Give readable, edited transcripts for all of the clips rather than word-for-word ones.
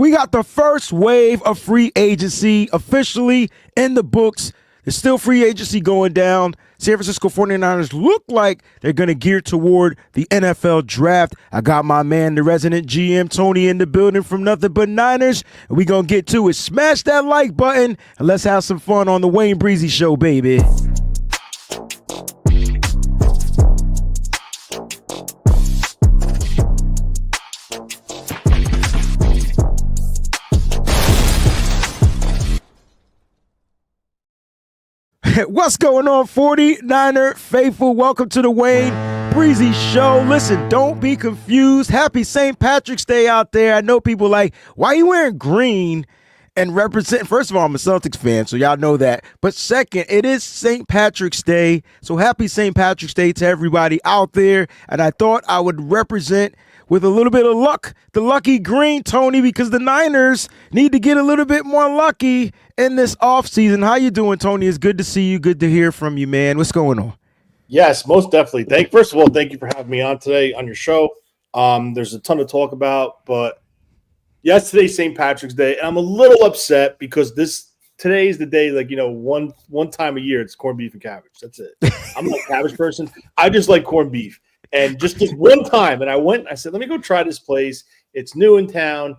We got the first wave of free agency officially in the books. There's still free agency going down. San Francisco 49ers look like they're going to gear toward the NFL draft. I got my man, the resident GM, Tony, in the building from Nothing But Niners. And we going to get to it. Smash that like button and let's have some fun on the WayneBreezie Show, baby. What's going on, 49er faithful? Welcome to the WayneBreezie Show. Listen, don't be confused. Happy St. Patrick's Day out there. I know people like, why are you wearing green and representing? First of all, I'm a Celtics fan, so y'all know that. But second, it is St. Patrick's Day. So happy St. Patrick's Day to everybody out there. And I thought I would represent with a little bit of luck, the lucky green, Tony, because the Niners need to get a little bit more lucky in this offseason. How you doing, Tony? It's good to see you. Good to hear from you, man. What's going on? Yes, most definitely. First of all, thank you for having me on today on your show. There's a ton to talk about, but yesterday's St. Patrick's Day, and I'm a little upset because today is the day, one time a year, it's corned beef and cabbage. That's it. I'm not a cabbage person. I just like corned beef. And just this one time, and I said, let me go try this place. It's new in town.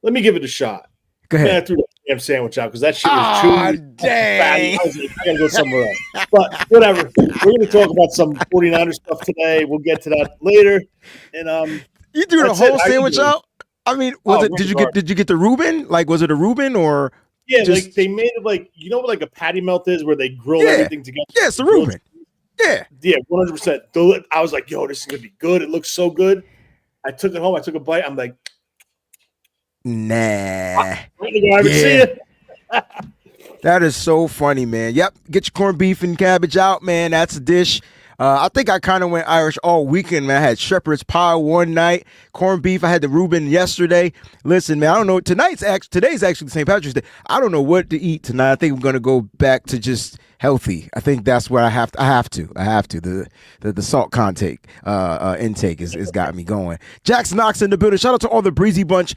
Let me give it a shot. Go ahead. And I threw the damn sandwich out because that shit was chewy. Dang. I was like, I got to go somewhere else. But whatever. We're going to talk about some 49er stuff today. We'll get to that later. And you threw the whole sandwich out? I mean, did you get the Reuben? Like, was it a Reuben or? Yeah, like they made it like, what a patty melt is where they grill everything together. Yeah, it's a Reuben. Yeah, 100%. I was like, yo, this is gonna be good. It looks so good. I took it home. I took a bite. I'm like, nah. I haven't seen it. That is so funny, man. Yep, get your corned beef and cabbage out, man. That's a dish. I think I kind of went Irish all weekend, man. I had shepherd's pie one night, corned beef. I had the Reuben yesterday. Listen, man, I don't know. Today's actually St. Patrick's Day. I don't know what to eat tonight. I think I'm gonna go back to just healthy. I think that's where I have to. The salt content intake is got me going. Jax Knox in the building. Shout out to all the Breezie Bunch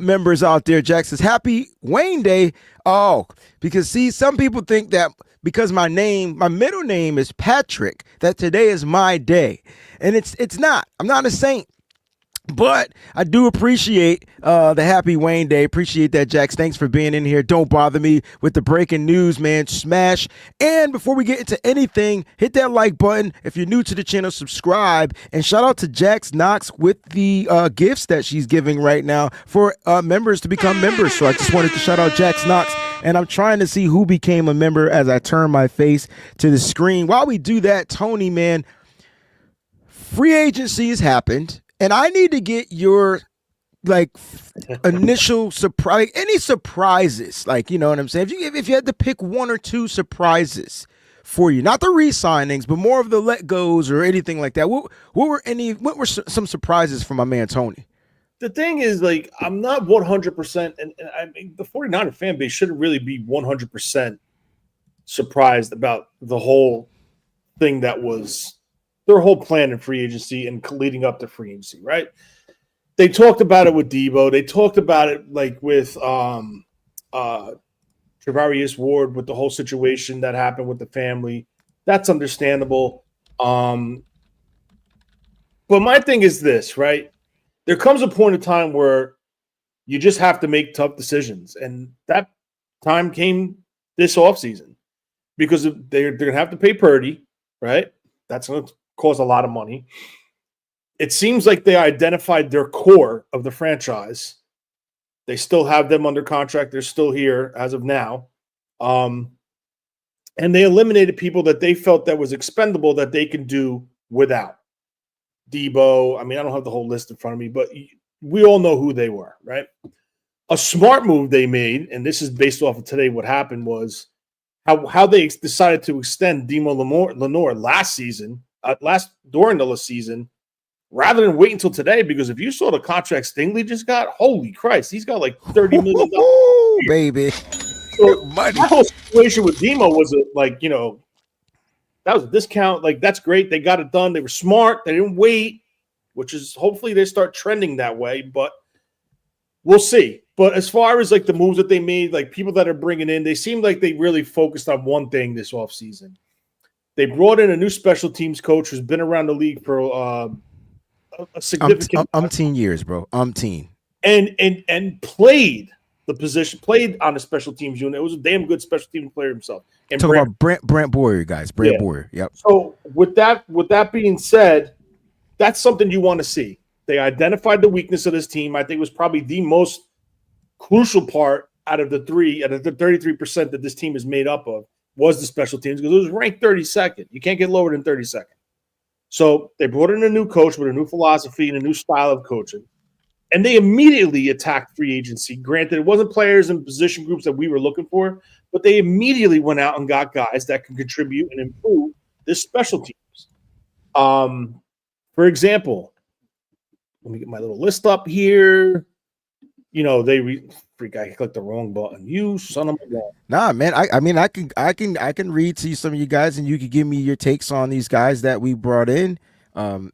members out there. Jax says happy Wayne Day. Oh, because see, some people think that because my middle name is Patrick, that today is my day. And it's not. I'm not a saint. But I do appreciate the happy Wayne Day. Appreciate that, Jax. Thanks for being in here. Don't bother me with the breaking news, man. Smash. And before we get into anything, hit that like button. If you're new to the channel, subscribe. And shout out to Jax Knox with the gifts that she's giving right now for members to become members. So I just wanted to shout out Jax Knox. And I'm trying to see who became a member as I turn my face to the screen. While we do that, Tony, man, free agency has happened. And I need to get your initial surprise, any surprises, you know what I'm saying? If you had to pick one or two surprises for you, not the re-signings, but more of the let goes or anything like that. What were some surprises for my man Tony? The thing is, I'm not 100%, and I mean the 49er fan base shouldn't really be 100% surprised about the whole thing that was their whole plan in free agency and leading up to free agency, right? They talked about it with Debo. They talked about it with Travarius Ward with the whole situation that happened with the family. That's understandable. But my thing is this, right? There comes a point in time where you just have to make tough decisions. And that time came this offseason because they're going to have to pay Purdy, right? That's going to cost a lot of money. It seems like they identified their core of the franchise. They still have them under contract. They're still here as of now. And they eliminated people that they felt that was expendable that they can do without. Debo, I mean, I don't have the whole list in front of me, but we all know who they were, right? A smart move they made, and this is based off of today, what happened was how they decided to extend Demo Lenore last season, during the season, rather than wait until today, because if you saw the contract Stingley just got, holy Christ, he's got like $30 million. Baby. So that whole situation with Demo was that was a discount. That's great. They got it done. They were smart. They didn't wait, which is hopefully they start trending that way, but we'll see. But as far as like the moves that they made, like people that are bringing in, they seem like they really focused on one thing this offseason. They brought in a new special teams coach who's been around the league for a significant umpteen years, bro. Umpteen. And played the position, played on the special teams unit. It was a damn good special teams player himself. And talk about Brant Boyer, guys. Brant Boyer. Yep. So with that being said, that's something you want to see. They identified the weakness of this team. I think it was probably the most crucial part out of the 33% that this team is made up of was the special teams, because it was ranked 32nd. You can't get lower than 32nd. So they brought in a new coach with a new philosophy and a new style of coaching. And they immediately attacked free agency. Granted, it wasn't players and position groups that we were looking for, but they immediately went out and got guys that can contribute and improve this special teams. For example, let me get my little list up here. You know, I clicked the wrong button. You son of a gun. Nah, man. I can read to you some of you guys, and you can give me your takes on these guys that we brought in.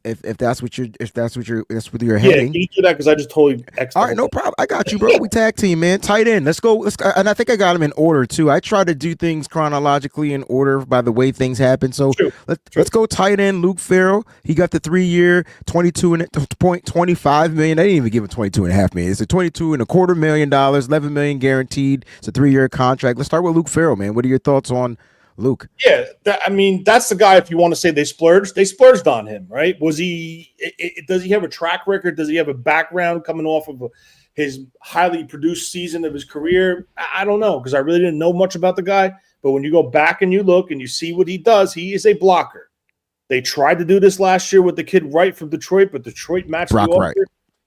If that's what you're heading. Yeah, can you do that? Because I just totally. All right, no problem. I got you, bro. We tag team, man. Tight end. Let's go. And I think I got them in order too. I try to do things chronologically in order by the way things happen. So let's go tight end. Luke Farrell. He got the 3-year, $22.25 million. They didn't even give him $22.5 million. It's a $22.25 million, $11 million guaranteed. It's a 3-year contract. Let's start with Luke Farrell, man. What are your thoughts on Luke? Yeah, that's the guy. If you want to say they splurged on him, right? Does he have a track record? Does he have a background coming off of his highly produced season of his career? I don't know, because I really didn't know much about the guy. But when you go back and you look and you see what he does, he is a blocker. They tried to do this last year with the kid Wright from Detroit, but Detroit matched the offer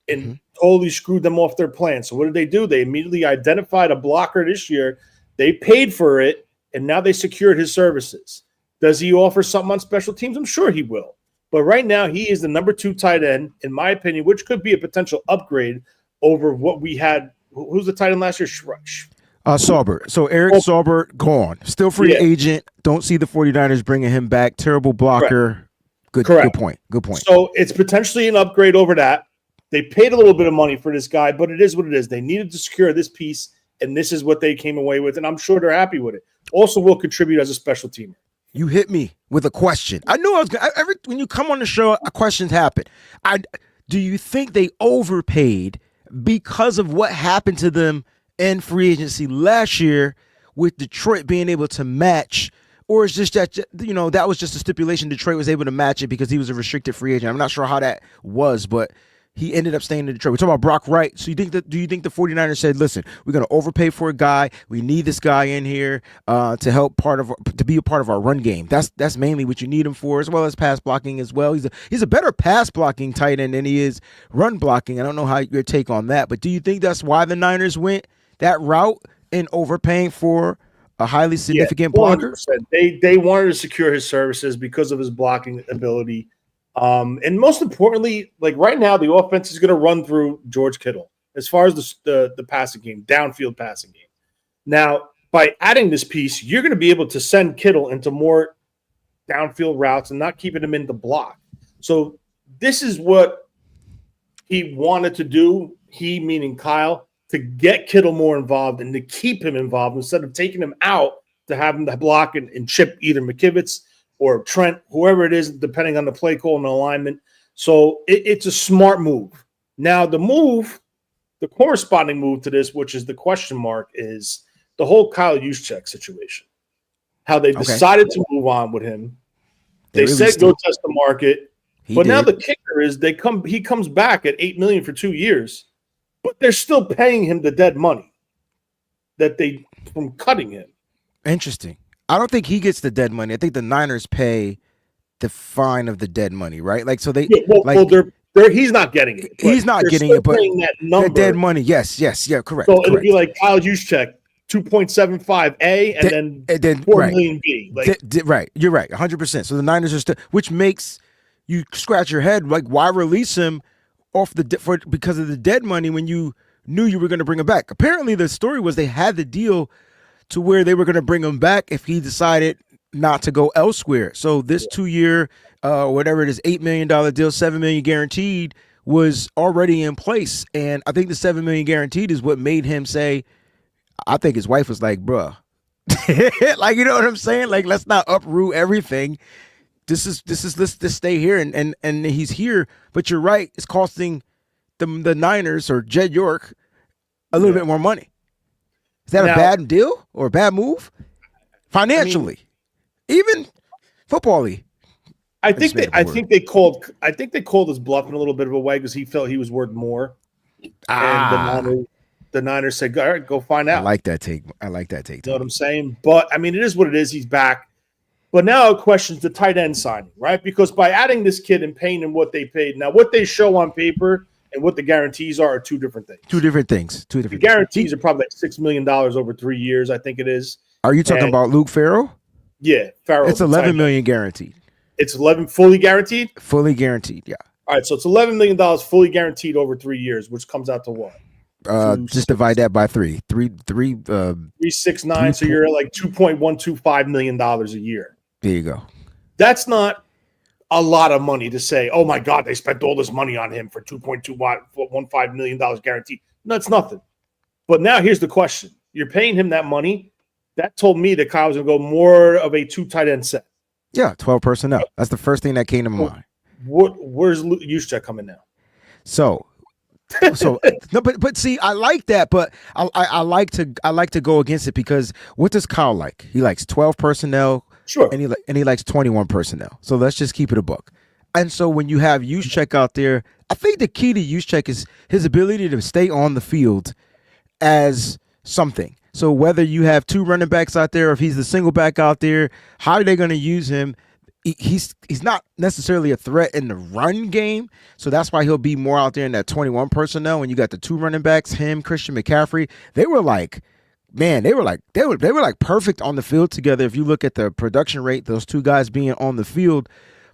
and totally screwed them off their plan. So what did they do? They immediately identified a blocker this year. They paid for it. And now they secured his services. Does he offer something on special teams? I'm sure he will. But right now, he is the number 2 tight end, in my opinion, which could be a potential upgrade over what we had. Who's the tight end last year? Sauber. So Eric Sauber, gone. Still free agent. Don't see the 49ers bringing him back. Terrible blocker. Good point. So it's potentially an upgrade over that. They paid a little bit of money for this guy, but it is what it is. They needed to secure this piece, and this is what they came away with, and I'm sure they're happy with it. Also will contribute as a special teamer. You hit me with a question. I knew I was going to. When you come on the show, questions happen. Do you think they overpaid because of what happened to them in free agency last year with Detroit being able to match? Or is just that, that was just a stipulation Detroit was able to match it because he was a restricted free agent? I'm not sure how that was, but he ended up staying in Detroit. We're talking about Brock Wright. So do you think the 49ers said, listen, we're going to overpay for a guy. We need this guy in here to help to be a part of our run game. That's mainly what you need him for, as well as pass blocking as well. He's a better pass blocking tight end than he is run blocking. I don't know how your take on that, but do you think that's why the Niners went that route in overpaying for a highly significant blocker? They wanted to secure his services because of his blocking ability. And most importantly, like right now, the offense is going to run through George Kittle as far as the passing game, downfield passing game. Now, by adding this piece, you're going to be able to send Kittle into more downfield routes and not keeping him in the block. So this is what he wanted to do, he meaning Kyle, to get Kittle more involved and to keep him involved instead of taking him out to have him to block and chip either McKivitz or Trent, whoever it is, depending on the play call and the alignment. So it's a smart move. Now, the corresponding move to this, which is the question mark, is the whole Kyle Juszczyk situation. How they decided to move on with him. They said go test the market. Now the kicker is he comes back at $8 million for 2 years, but they're still paying him the dead money from cutting him. Interesting. I don't think he gets the dead money. I think the Niners pay the fine of the dead money, right? Like, so they he's not getting it. He's not getting it, but that number, the dead money, yes, yeah, correct. So it'd be like Kyle Juszczyk, 2.75 A, and then 4 million B. Right, you're right, 100%. So the Niners are still, which makes you scratch your head, like, why release him off because of the dead money when you knew you were going to bring him back? Apparently, the story was they had the deal to where they were going to bring him back if he decided not to go elsewhere. So this 2-year, whatever it is, $8 million deal, $7 million guaranteed, was already in place. And I think the $7 million guaranteed is what made him say, I think his wife was like, bruh, like, you know what I'm saying? Like, let's not uproot everything. Let's just stay here. And he's here. But you're right. It's costing the Niners or Jed York a little bit more money. Is that a bad deal or a bad move? Financially, even football-y. I think they called his bluff in a little bit of a way because he felt he was worth more. And the Niners said, all right, go find out. I like that take. You know what I'm saying? But I mean, it is what it is. He's back. But now it questions the tight end signing, right? Because by adding this kid and paying him what they paid, now what they show on paper and what the guarantees are two different things. The guarantees are probably like $6 million over 3 years, I think it is. Are you talking about Luke Farrell? Yeah, Farrell. It's $11 million guaranteed. It's 11 fully guaranteed? Fully guaranteed, yeah. All right, so it's $11 million fully guaranteed over 3 years, which comes out to what? Just divide that by three. 369. So you're at like $2.125 million a year. There you go. That's not a lot of money to say, oh my God, they spent all this money on him for $2.215 million guaranteed. No, it's nothing. But now here's the question. You're paying him that money. That told me that Kyle was going to go more of a 2 tight end set. Yeah, 12 personnel. That's the first thing that came to my mind. Where's Juszczyk coming now? So no, but see, I like that, but I like to go against it because what does Kyle like? He likes 12 personnel, sure, and he likes 21 personnel. So let's just keep it a buck. And so when you have Juszczyk out there, I think the key to Juszczyk is his ability to stay on the field as something. So whether you have 2 running backs out there or if he's the single back out there, how are they going to use him? He's not necessarily a threat in the run game, so that's why he'll be more out there in that 21 personnel. When you got the 2 running backs, him, Christian McCaffrey, they were like perfect on the field together. If you look at the production rate, those 2 guys being on the field.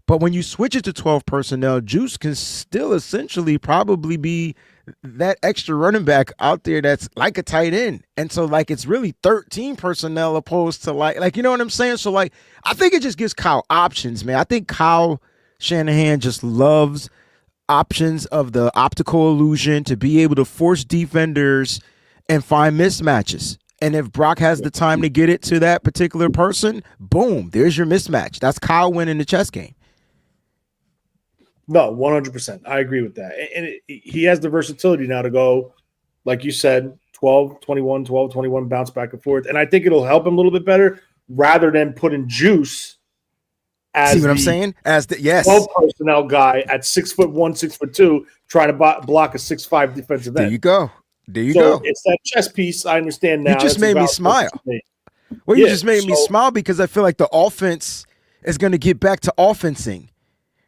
But when you switch it to 12 personnel, Juice can still essentially probably be that extra running back out there that's like a tight end. And so like it's really 13 personnel opposed to like you know what I'm saying? So like I think it just gives Kyle options, man. I think Kyle Shanahan just loves options of the optical illusion to be able to force defenders and find mismatches. And if Brock has the time to get it to that particular person, boom, there's your mismatch. That's Kyle winning the chess game. No, 100%. I agree with that. And he has the versatility now to go, like you said, 12, 21, 12, 21, bounce back and forth. And I think it'll help him a little bit better rather than putting Juice as see what I'm saying? As the 12 personnel guy at 6'1", 6'2", trying to block a 6'5" defensive end. There you go. So it's that chess piece. I understand now. You just made me smile. Well, you just made me smile because I feel like the offense is going to get back to offensing.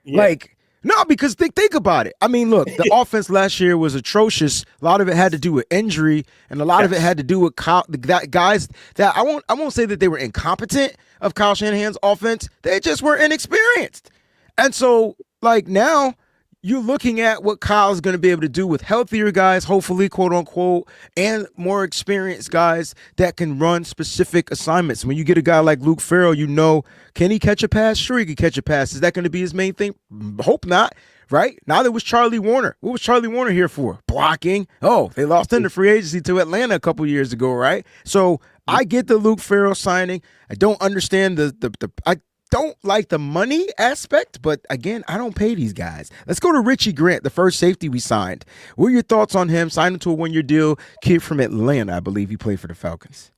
Yeah. Like, no, because think about it. I mean, look, the offense last year was atrocious. A lot of it had to do with injury, and a lot of it had to do with guys that I won't say that they were incompetent of Kyle Shanahan's offense. They just were inexperienced. And so, like, now you're looking at what Kyle's going to be able to do with healthier guys, hopefully, quote unquote, and more experienced guys that can run specific assignments. When you get a guy like Luke Farrell, you know, can he catch a pass? Sure, he can catch a pass. Is that going to be his main thing? Hope not, right? Now there was Charlie Warner. What was Charlie Warner here for? Blocking. Oh, they lost him to free agency to Atlanta a couple years ago, right? So I get the Luke Farrell signing. I don't understand I don't like the money aspect, but again, I don't pay these guys. Let's go to Richie Grant, the first safety we signed. What are your thoughts on him? Signed him to a 1-year deal. Kid from Atlanta, I believe he played for the Falcons.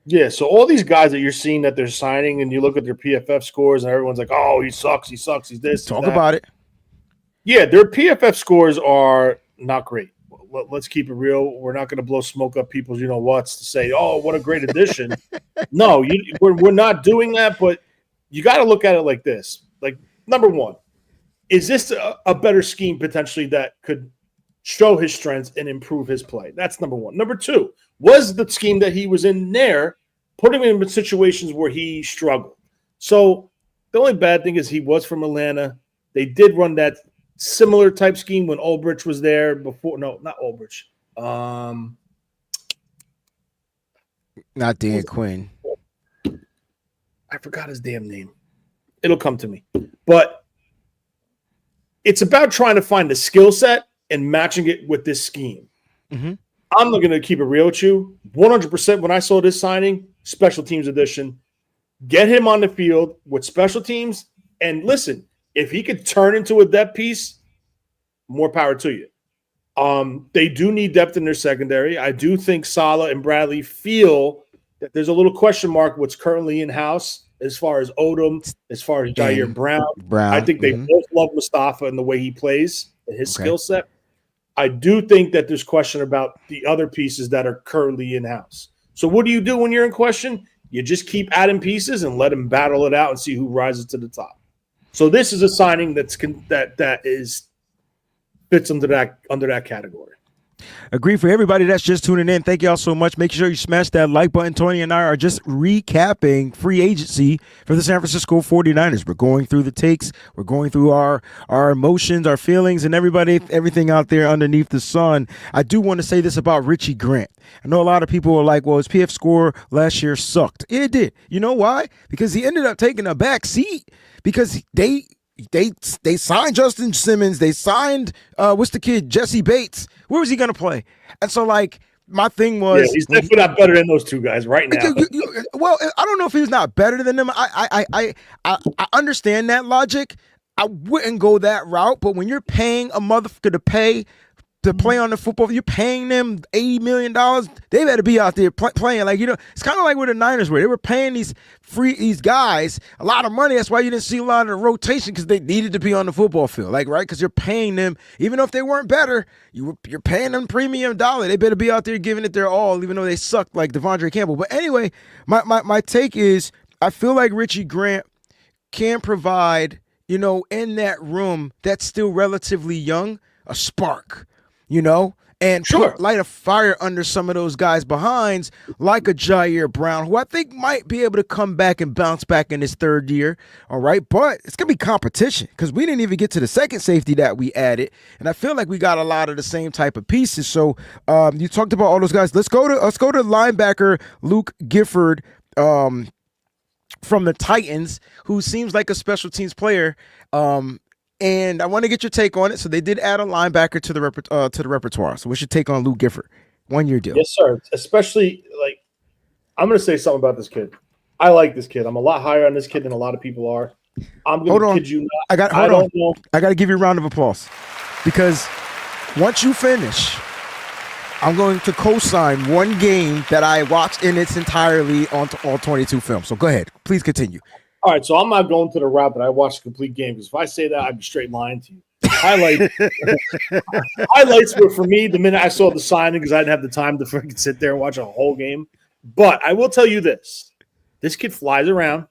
Yeah, so all these guys that you're seeing that they're signing, and you look at their PFF scores, and everyone's like, "Oh, he sucks, he's this." Talk about it. Yeah, their PFF scores are not great. Let's keep it real. We're not going to blow smoke up people's you-know-whats to say, "Oh, what a great addition." No, we're not doing that, but you got to look at it like this. Like, number one, is this a better scheme potentially that could show his strengths and improve his play? That's number one. Number two, was the scheme that he was in there putting him in situations where he struggled? So the only bad thing is he was from Atlanta. They did run that similar type scheme when Ulbrich was there before. No, not Ulbrich. Not Dan Quinn. I forgot his damn name. It'll come to me. But it's about trying to find the skill set and matching it with this scheme. Mm-hmm. I'm not going to keep it real with you. 100% when I saw this signing, special teams edition, get him on the field with special teams. And listen, if he could turn into a depth piece, more power to you. They do need depth in their secondary. I do think Saleh and Bradley feel that there's a little question mark what's currently in-house as far as Odom, as far as Jair Brown. I think they both love Mustafa and the way he plays and his skill set. I do think that there's question about the other pieces that are currently in-house. So what do you do when you're in question? You just keep adding pieces and let them battle it out and see who rises to the top. So this is a signing that fits under that category. Agree. For everybody that's just tuning in, thank y'all so much. Make sure you smash that like button. Tony and I are just recapping free agency for the San Francisco 49ers. We're going through the takes. We're going through our emotions, our feelings, and everything out there underneath the sun. I do want to say this about Richie Grant. I know a lot of people are like, well, his PF score last year sucked. It did. You know why? Because he ended up taking a back seat because they signed Justin Simmons. They signed what's the kid, Jesse Bates. Where was he gonna play? And so my thing was, he's definitely not better than those two guys right now. Well, I don't know if he was not better than them. I understand that logic. I wouldn't go that route. But when you're paying a motherfucker to play on the football, you're paying them $80 million. They better be out there playing. It's kind of like where the Niners were. They were paying these guys a lot of money. That's why you didn't see a lot of the rotation, because they needed to be on the football field, right? Because you're paying them, even if they weren't better, you're paying them premium dollar. They better be out there giving it their all, even though they suck, like Devondre Campbell. But anyway, my take is, I feel like Richie Grant can provide, in that room that's still relatively young, a spark. And put light a fire under some of those guys behinds, like a Jair Brown, who I think might be able to come back and bounce back in his third year. All right. But it's going to be competition, because we didn't even get to the second safety that we added. And I feel like we got a lot of the same type of pieces. So you talked about all those guys. Let's go to linebacker Luke Gifford from the Titans, who seems like a special teams player. And I want to get your take on it. So they did add a linebacker to the repertoire. So what's your take on Luke Gifford? 1-year deal. Yes, sir. Especially, I'm going to say something about this kid. I like this kid. I'm a lot higher on this kid than a lot of people are. I'm going to kid you not. I don't know. I got to give you a round of applause, because once you finish, I'm going to co-sign one game that I watched in its entirety on all 22 films. So go ahead. Please continue. All right, so I'm not going to the route that I watched the complete game, because if I say that, I'd be straight lying to you. Highlights were, for me, the minute I saw the signing, because I didn't have the time to freaking sit there and watch a whole game. But I will tell you this. This kid flies around.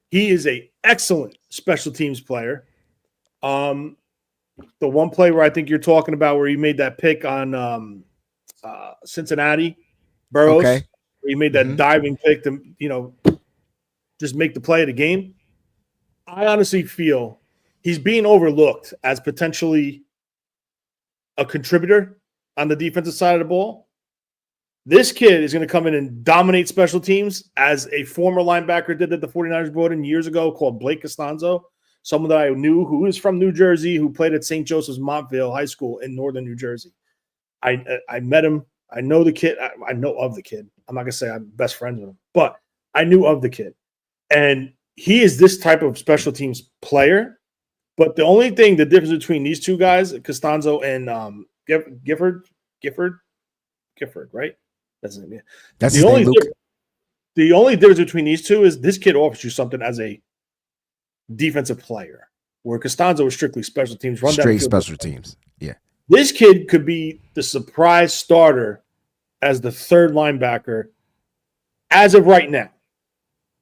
He is an excellent special teams player. The one play where I think you're talking about, where he made that pick on Cincinnati, Burrows, where he made that diving pick to, just make the play of the game. I honestly feel he's being overlooked as potentially a contributor on the defensive side of the ball. This kid is going to come in and dominate special teams, as a former linebacker did that the 49ers brought in years ago, called Blake Costanzo, someone that I knew who is from New Jersey, who played at St. Joseph's Montville High School in northern New Jersey. I met him. I know the kid. I know of the kid. I'm not going to say I'm best friends with him, but I knew of the kid. And he is this type of special teams player. But the difference between these two guys, Costanzo and Gifford, right? That's his name. That's the only Luke. The only difference between these two is this kid offers you something as a defensive player, where Costanzo was strictly special teams. Straight special teams. Yeah. This kid could be the surprise starter as the third linebacker as of right now,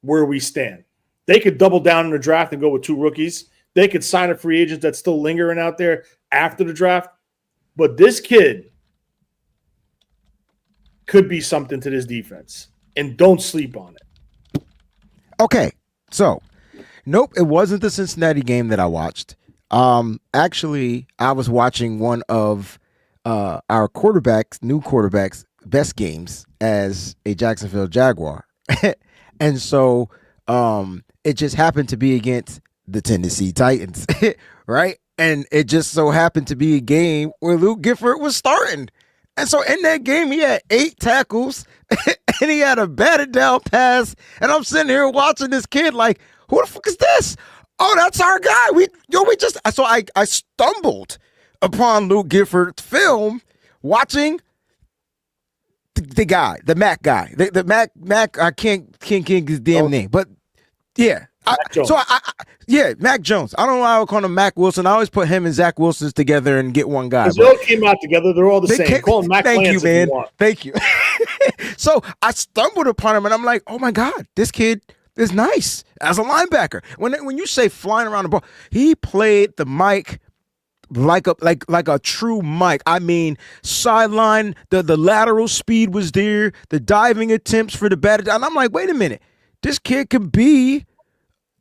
where we stand. They could double down in the draft and go with two rookies. They could sign a free agent that's still lingering out there after the draft. But this kid could be something to this defense, and don't sleep on it. Okay. So, nope, it wasn't the Cincinnati game that I watched. Actually, I was watching one of our new quarterbacks' best games as a Jacksonville Jaguar. And so it just happened to be against the Tennessee Titans, right? And it just so happened to be a game where Luke Gifford was starting. And so in that game, he had 8 tackles and he had a batted down pass. And I'm sitting here watching this kid like, who the fuck is this? Oh, that's our guy. I stumbled upon Luke Gifford's film watching the guy, the Mac guy. The Mac, I can't his damn name. But yeah. Mac Jones. I don't know why I would call him Mac Wilson. I always put him and Zach Wilson's together and get one guy. They all came out together. They're all the same. Call him Mac Thank Lance you, man. if you want. Thank you. So I stumbled upon him, and I'm like, oh my God, this kid is nice as a linebacker. When you say flying around the ball, he played the mic like a true mic. I mean, sideline, the lateral speed was there, the diving attempts for the batted, and I'm like, wait a minute, this kid could be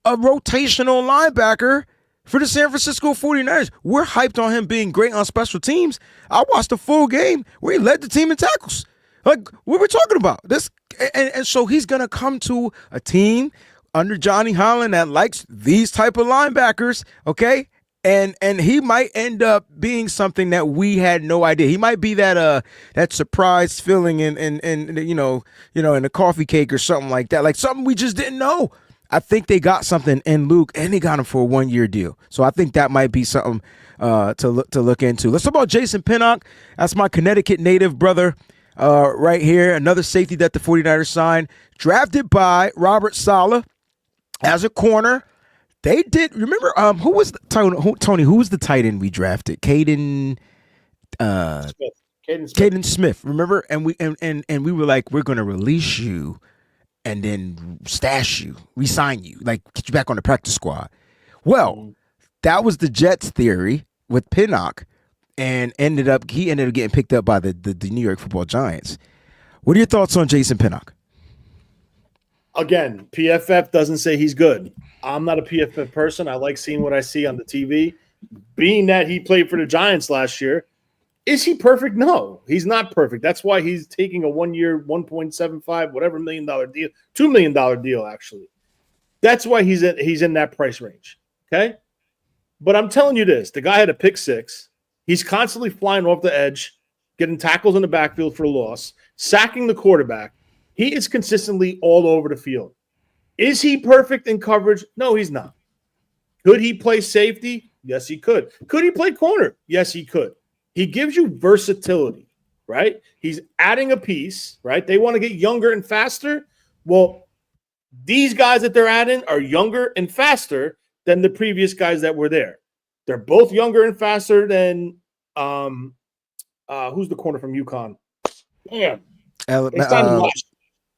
a rotational linebacker for the San Francisco 49ers. We're hyped on him being great on special teams. I watched the full game where he led the team in tackles. Like, what we're talking about. This and so he's gonna come to a team under Johnny Holland that likes these type of linebackers, okay? And he might end up being something that we had no idea. He might be that surprise feeling in in a coffee cake or something like that. Like something we just didn't know. I think they got something in Luke, and they got him for a 1-year deal. So I think that might be something to look into. Let's talk about Jason Pinnock. That's my Connecticut native brother right here. Another safety that the 49ers signed. Drafted by Robert Saleh as a corner. They did. Remember, who was Tony? Who was the tight end we drafted? Caden Smith. Remember? And we were like, we're going to release you and then stash you, resign you, like get you back on the practice squad. Well, that was the Jets theory with Pinnock, and he ended up getting picked up by the New York Football Giants. What are your thoughts on Jason Pinnock? Again, PFF doesn't say he's good. I'm not a PFF person. I like seeing what I see on the TV. Being that he played for the Giants last year, is he perfect? No, he's not perfect. That's why he's taking a 1-year, $1.75, whatever $1 million deal, $2 million deal, actually. That's why he's in that price range. Okay. But I'm telling you this, the guy had a pick 6. He's constantly flying off the edge, getting tackles in the backfield for a loss, sacking the quarterback. He is consistently all over the field. Is he perfect in coverage? No, he's not. Could he play safety? Yes, he could. Could he play corner? Yes, he could. He gives you versatility, right? He's adding a piece, right? They want to get younger and faster. Well, these guys that they're adding are younger and faster than the previous guys that were there. They're both younger and faster than who's the corner from UConn? Damn.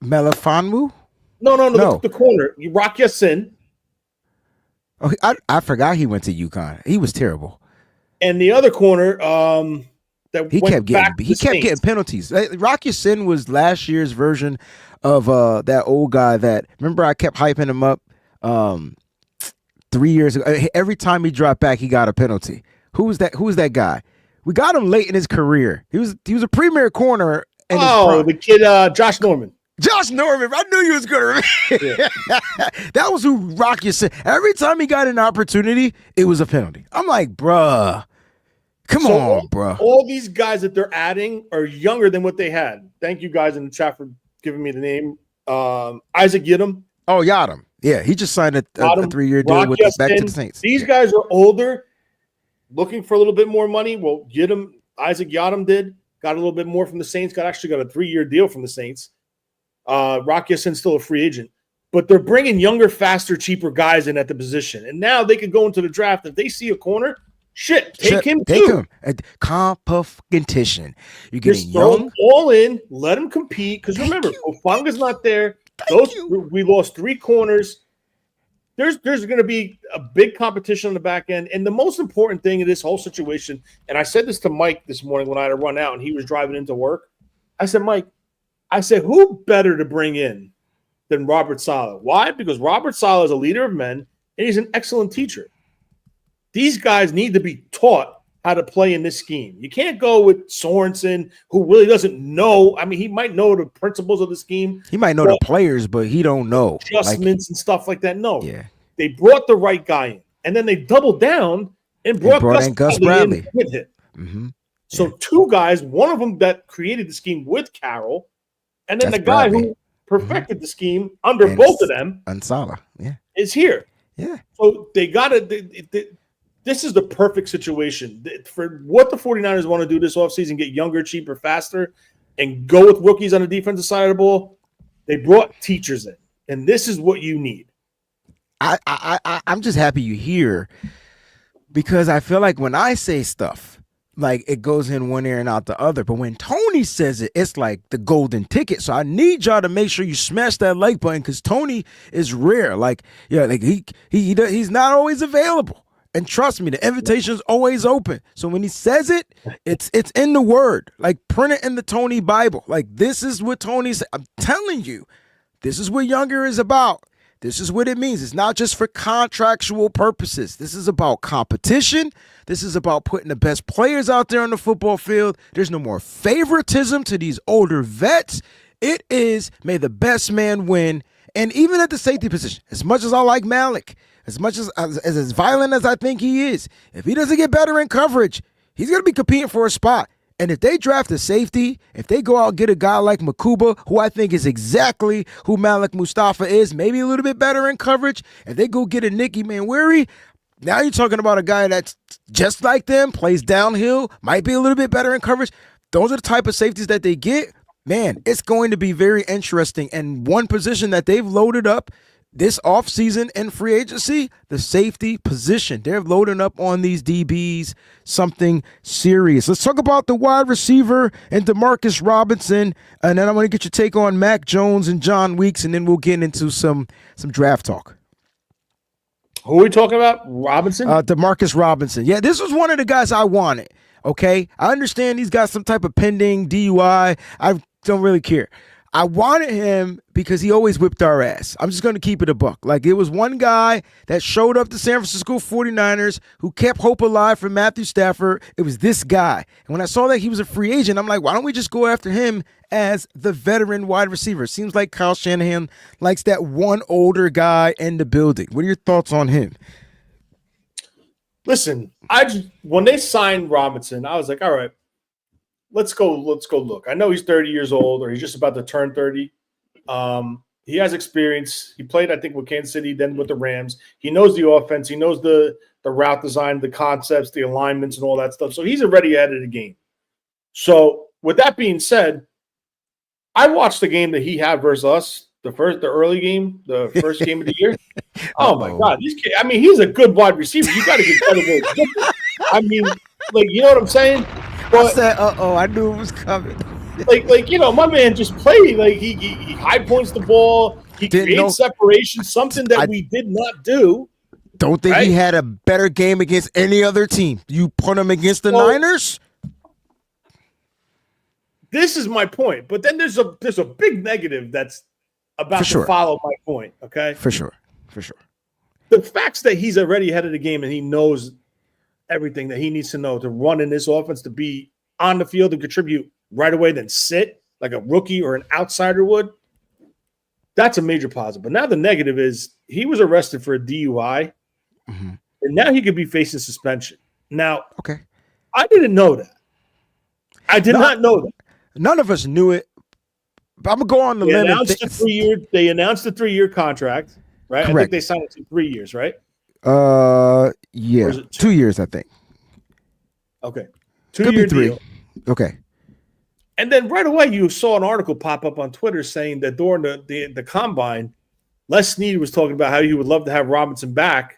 Melifonwu? No. The corner. Rock Ya-Sin. Oh, I forgot he went to UConn. He was terrible. And the other corner, he kept getting penalties. Rock Ya-Sin was last year's version of that old guy that, remember, I kept hyping him up 3 years ago. Every time he dropped back, he got a penalty. Who was that guy? We got him late in his career. He was a premier corner. The kid, Josh Norman. Josh Norman, I knew you was going to. That was who Rock Ya-Sin. Every time he got an opportunity, it was a penalty. I'm like, bruh, come on, bruh. All these guys that they're adding are younger than what they had. Thank you guys in the chat for giving me the name. Isaac Yiadom. Oh, Yiadom. Yeah, he just signed a 3-year deal with the back to the Saints. These guys are older, looking for a little bit more money. Well, Isaac Yiadom got a little bit more from the Saints. Got a 3-year deal from the Saints. Rock Ya-Sin's still a free agent, but they're bringing younger, faster, cheaper guys in at the position. And now they can go into the draft. If they see a corner, take him too. Competition. You're getting young. All in, let him compete. Because remember, Ofanga's not there. We lost 3 corners. There's going to be a big competition on the back end. And the most important thing in this whole situation, and I said this to Mike this morning when I had to run out and he was driving into work. I said, Mike, who better to bring in than Robert Saleh? Why? Because Robert Saleh is a leader of men, and he's an excellent teacher. These guys need to be taught how to play in this scheme. You can't go with Sorensen, who really doesn't know. I mean, he might know the principles of the scheme. He might know the players, but he don't know. Adjustments and stuff like that. No. Yeah. They brought the right guy in, and then they doubled down and brought Gus Bradley Bradley in with him. Mm-hmm. So two guys, one of them that created the scheme with Carroll, and then That's the guy Bradley. who perfected the scheme under And both of them Ansala. Yeah. is here. Yeah. So they got to this is the perfect situation for what the 49ers want to do this offseason, get younger, cheaper, faster, and go with rookies on the defensive side of the ball. They brought teachers in, and this is what you need. I'm just happy you're here because I feel like when I say stuff, like it goes in one ear and out the other. But when Tony says it, it's like the golden ticket. So I need y'all to make sure you smash that like button because Tony is rare. Like, yeah, like he's not always available. And trust me, the invitation is always open. So when he says it, it's in the word. Like print it in the Tony Bible. Like this is what Tony said. I'm telling you, this is what Younger is about. This is what it means. It's not just for contractual purposes. This is about competition. This is about putting the best players out there on the football field. There's no more favoritism to these older vets. It is may the best man win. And even at the safety position, as much as I like Malik, as much as violent as I think he is, if he doesn't get better in coverage, he's going to be competing for a spot. And if they draft a safety, if they go out and get a guy like Makuba, who I think is exactly who Malik Mustafa is, maybe a little bit better in coverage, if they go get a Nicky Manwiri, now you're talking about a guy that's just like them, plays downhill, might be a little bit better in coverage. Those are the type of safeties that they get. Man, it's going to be very interesting. And one position that they've loaded up this offseason and free agency, the safety position. They're loading up on these DBs something serious. Let's talk about the wide receiver and DeMarcus Robinson, and then I want to get your take on Mac Jones and John Weeks, and then we'll get into some draft talk. Who are we talking about? Robinson? DeMarcus Robinson. Yeah, this was one of the guys I wanted, okay? I understand he's got some type of pending DUI. I don't really care. I wanted him because he always whipped our ass. I'm just going to keep it a buck. Like, it was one guy that showed up to San Francisco 49ers who kept hope alive for Matthew Stafford. It was this guy. And when I saw that he was a free agent, I'm like, why don't we just go after him as the veteran wide receiver? Seems like Kyle Shanahan likes that one older guy in the building. What are your thoughts on him? Listen, when they signed Robinson, I was like, all right, let's go look. I know he's 30 years old, or he's just about to turn 30. He has experience. He played, I think, with Kansas City, then with the Rams. He knows the offense. He knows the route design, the concepts, the alignments, and all that stuff. So he's already ahead of the game. So with that being said, I watched the game that he had versus us, the early game, the first game of the year. Oh, my God. He's a good wide receiver. You got to get better with him. I mean, like, you know what I'm saying? But, I said, I knew it was coming. My man just played. Like, he high points the ball. He creates separation, something that we did not do. Don't think he had a better game against any other team. You put him against the Niners? This is my point. But then there's a big negative that's about to follow my point, okay? For sure. The facts that he's already ahead of the game and he knows everything that he needs to know to run in this offense, to be on the field and contribute right away, then sit like a rookie or an outsider would, that's a major positive. But now the negative is he was arrested for a DUI, and now he could be facing suspension. Now, I didn't know that. I did not know that. None of us knew it. But I'm going to go on the limb. They announced a 3-year contract, right? Correct. I think they signed it to 3 years, right? Yeah, 2 years, I think. Okay, 2-year deal. Okay, and then right away you saw an article pop up on Twitter saying that during the combine, Les Snead was talking about how he would love to have Robinson back.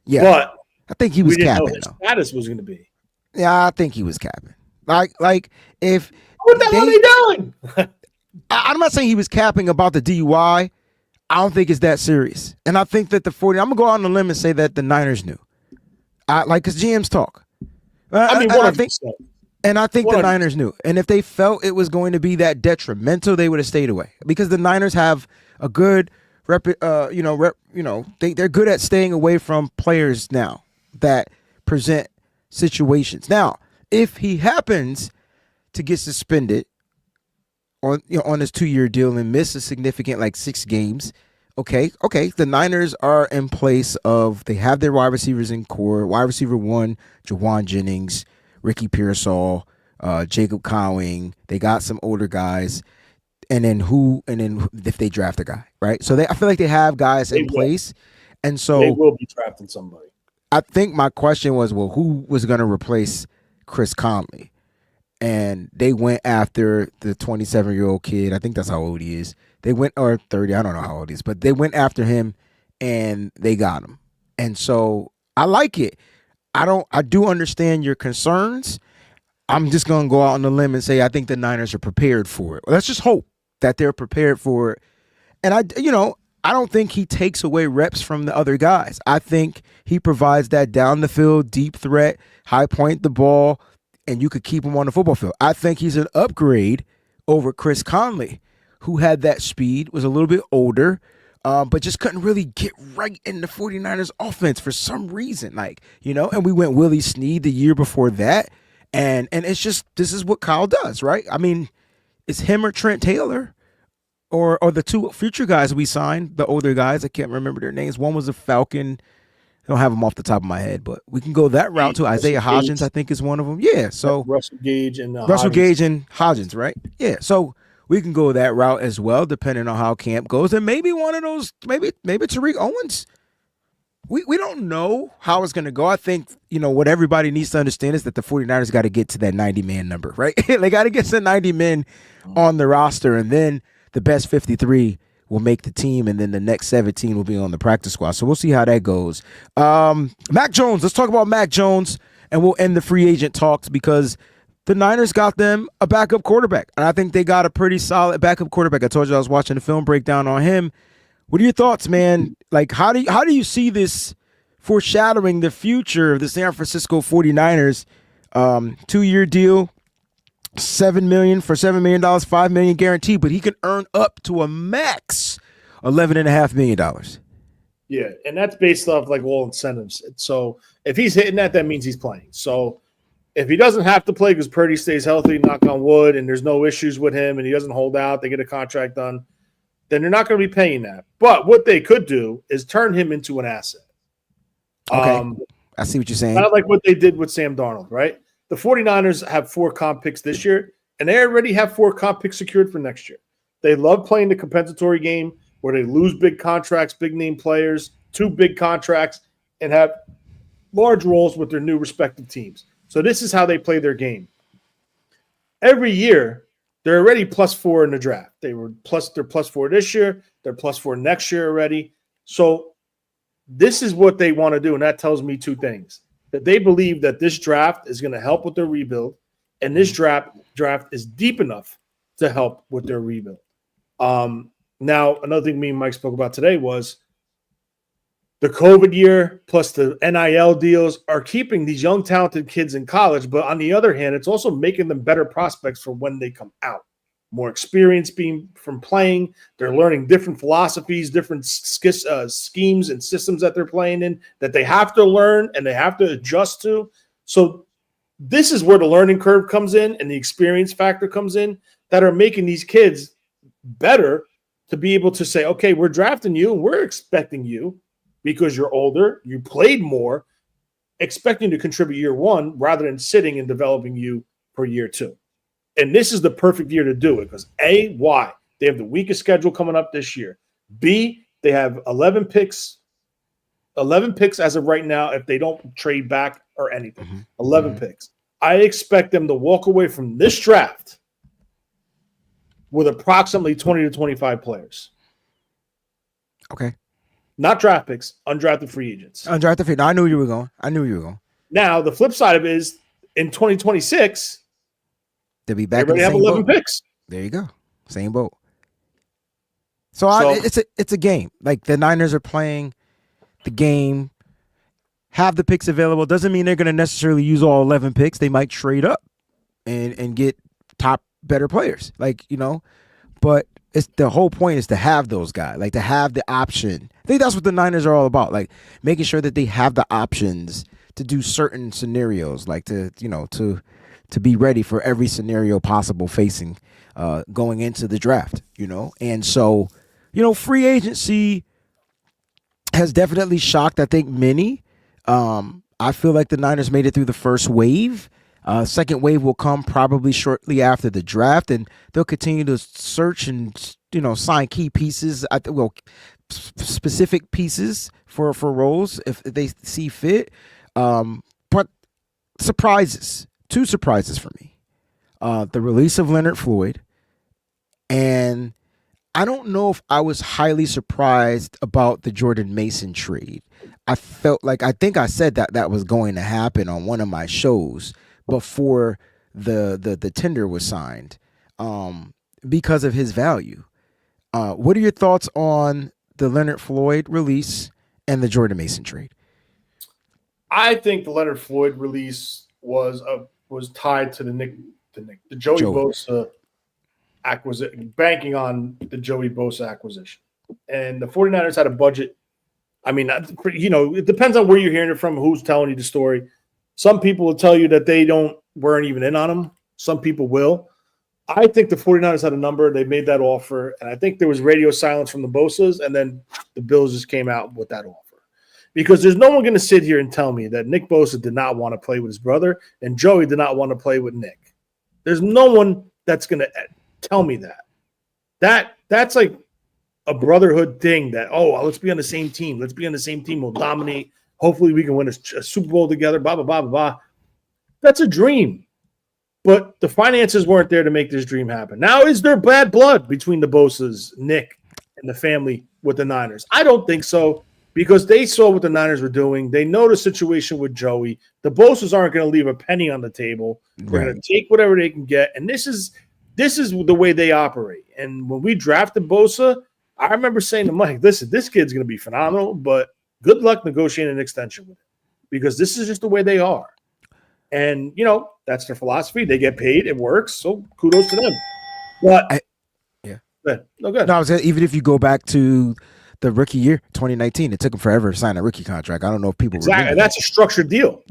Yeah, but I think he was capping. Know his status was going to be. Yeah, I think he was capping. Like if what the hell are they doing? I'm not saying he was capping about the DUI. I don't think it's that serious. And I think that I'm going to go out on a limb and say that the Niners knew. Because GMs talk. I think the Niners knew. And if they felt it was going to be that detrimental, they would have stayed away. Because the Niners have a good they're good at staying away from players now that present situations. Now, if he happens to get suspended on his 2-year deal and miss a significant 6 games, okay. The Niners are in place of they have their wide receivers in core. Wide receiver one, Jawan Jennings, Ricky Pearsall, Jacob Cowing. They got some older guys, and then if they draft a guy, right? So I feel like they have guys in place, and They so will be drafting somebody. I think my question was, well, who was going to replace Chris Conley? And they went after the 27-year-old kid. I think that's how old he is. They went, or 30, I don't know how old he is, but they went after him and they got him. And so I like it. I do understand your concerns. I'm just going to go out on the limb and say I think the Niners are prepared for it. Let's just hope that they're prepared for it. And I don't think he takes away reps from the other guys. I think he provides that down the field, deep threat, high point the ball, and you could keep him on the football field. I think he's an upgrade over Chris Conley, who had that speed, was a little bit older, but just couldn't really get right in the 49ers offense for some reason. And we went Willie Snead the year before that. And it's just, this is what Kyle does, right? I mean, it's him or Trent Taylor or the two future guys we signed, the older guys. I can't remember their names. One was a Falcon. I don't have them off the top of my head, but we can go that route too. Isaiah Hodgins, I think, is one of them. Yeah, so Russell Gage and Hodgins, right? Yeah, so we can go that route as well, depending on how camp goes, and maybe one of those, maybe Tariq Owens. We don't know how it's going to go. I think, what everybody needs to understand is that the 49ers got to get to that 90-man number, right? They got to get to 90 men on the roster, and then the best 53 will make the team, and then the next 17 will be on the practice squad. So we'll see how that goes. Mac Jones, let's talk about Mac Jones, and we'll end the free agent talks because the Niners got them a backup quarterback, and I think they got a pretty solid backup quarterback. I told you I was watching the film breakdown on him. What are your thoughts, man? Like, how do you see this foreshadowing the future of the San Francisco 49ers? 2-year deal, $7 million, $5 million guaranteed, but he can earn up to a max $11.5 million. Yeah, and that's based off all incentives. So if he's hitting that means he's playing. So if he doesn't have to play because Purdy stays healthy, knock on wood, and there's no issues with him and he doesn't hold out, they get a contract done, then they're not going to be paying that. But what they could do is turn him into an asset. Okay, I see what you're saying. Kind of like what they did with Sam Darnold, right? The 49ers have 4 comp picks this year, and they already have 4 comp picks secured for next year. They love playing the compensatory game where they lose big contracts, big-name players, 2 big contracts, and have large roles with their new respective teams. So this is how they play their game. Every year, they're already +4 in the draft. They're +4 this year. They're +4 next year already. So this is what they want to do, and that tells me 2 things. That they believe that this draft is going to help with their rebuild, and this draft is deep enough to help with their rebuild. Now, another thing me and Mike spoke about today was the COVID year plus the NIL deals are keeping these young, talented kids in college. But on the other hand, it's also making them better prospects for when they come out. More experience from playing. They're learning different philosophies, different schemes and systems that they're playing in that they have to learn and they have to adjust to. So this is where the learning curve comes in and the experience factor comes in that are making these kids better to be able to say, okay, we're drafting you and we're expecting you because you're older, you played more, expecting to contribute year 1 rather than sitting and developing you for year 2. And this is the perfect year to do it because A, why? They have the weakest schedule coming up this year. B, they have 11 picks as of right now if they don't trade back or anything. Mm-hmm. 11 picks. I expect them to walk away from this draft with approximately 20 to 25 players. Okay. Not draft picks, undrafted free agents. Undrafted free. No, I knew you were going. Now, the flip side of it is in 2026, they'll be back. They have 11 picks. There you go. Same boat. So it's a game. Like the Niners are playing the game, have the picks available. Doesn't mean they're going to necessarily use all 11 picks. They might trade up and get better players. But it's the whole point is to have those guys, to have the option. I think that's what the Niners are all about, making sure that they have the options to do certain scenarios, to be ready for every scenario possible facing going into the draft, And so, free agency has definitely shocked, I think, many. I feel like the Niners made it through the first wave. Second wave will come probably shortly after the draft, and they'll continue to search and sign key pieces. Specific pieces for roles if they see fit. But surprises, two surprises for me: the release of Leonard Floyd, and I don't know if I was highly surprised about the Jordan Mason trade. I felt like I think I said that was going to happen on one of my shows before the tender was signed, because of his value. What are your thoughts on the Leonard Floyd release and the Jordan Mason trade? I think the Leonard Floyd release was tied to the Joey Bosa acquisition, banking on the Joey Bosa acquisition. And the 49ers had a budget. I mean, it depends on where you're hearing it from, who's telling you the story. Some people will tell you that they weren't even in on him. Some people will. I think the 49ers had a number. They made that offer, and I think there was radio silence from the Bosas, and then the Bills just came out with that offer. Because there's no one going to sit here and tell me that Nick Bosa did not want to play with his brother and Joey did not want to play with Nick. There's no one that's going to tell me that. That's like a brotherhood thing that, let's be on the same team. Let's be on the same team. We'll dominate. Hopefully we can win a Super Bowl together, blah, blah, blah, blah, blah. That's a dream. But the finances weren't there to make this dream happen. Now, is there bad blood between the Bosas, Nick, and the family with the Niners? I don't think so, because they saw what the Niners were doing. They know the situation with Joey. The Bosas aren't going to leave a penny on the table. They're going to take whatever they can get. And this is the way they operate. And when we drafted Bosa, I remember saying to Mike, listen, this kid's going to be phenomenal, but good luck negotiating an extension with him, because this is just the way they are. And, that's their philosophy. They get paid. It works. So kudos to them. But good. No, even if you go back to the rookie year, 2019, it took him forever to sign a rookie contract. I don't know if people remember. That's a structured deal.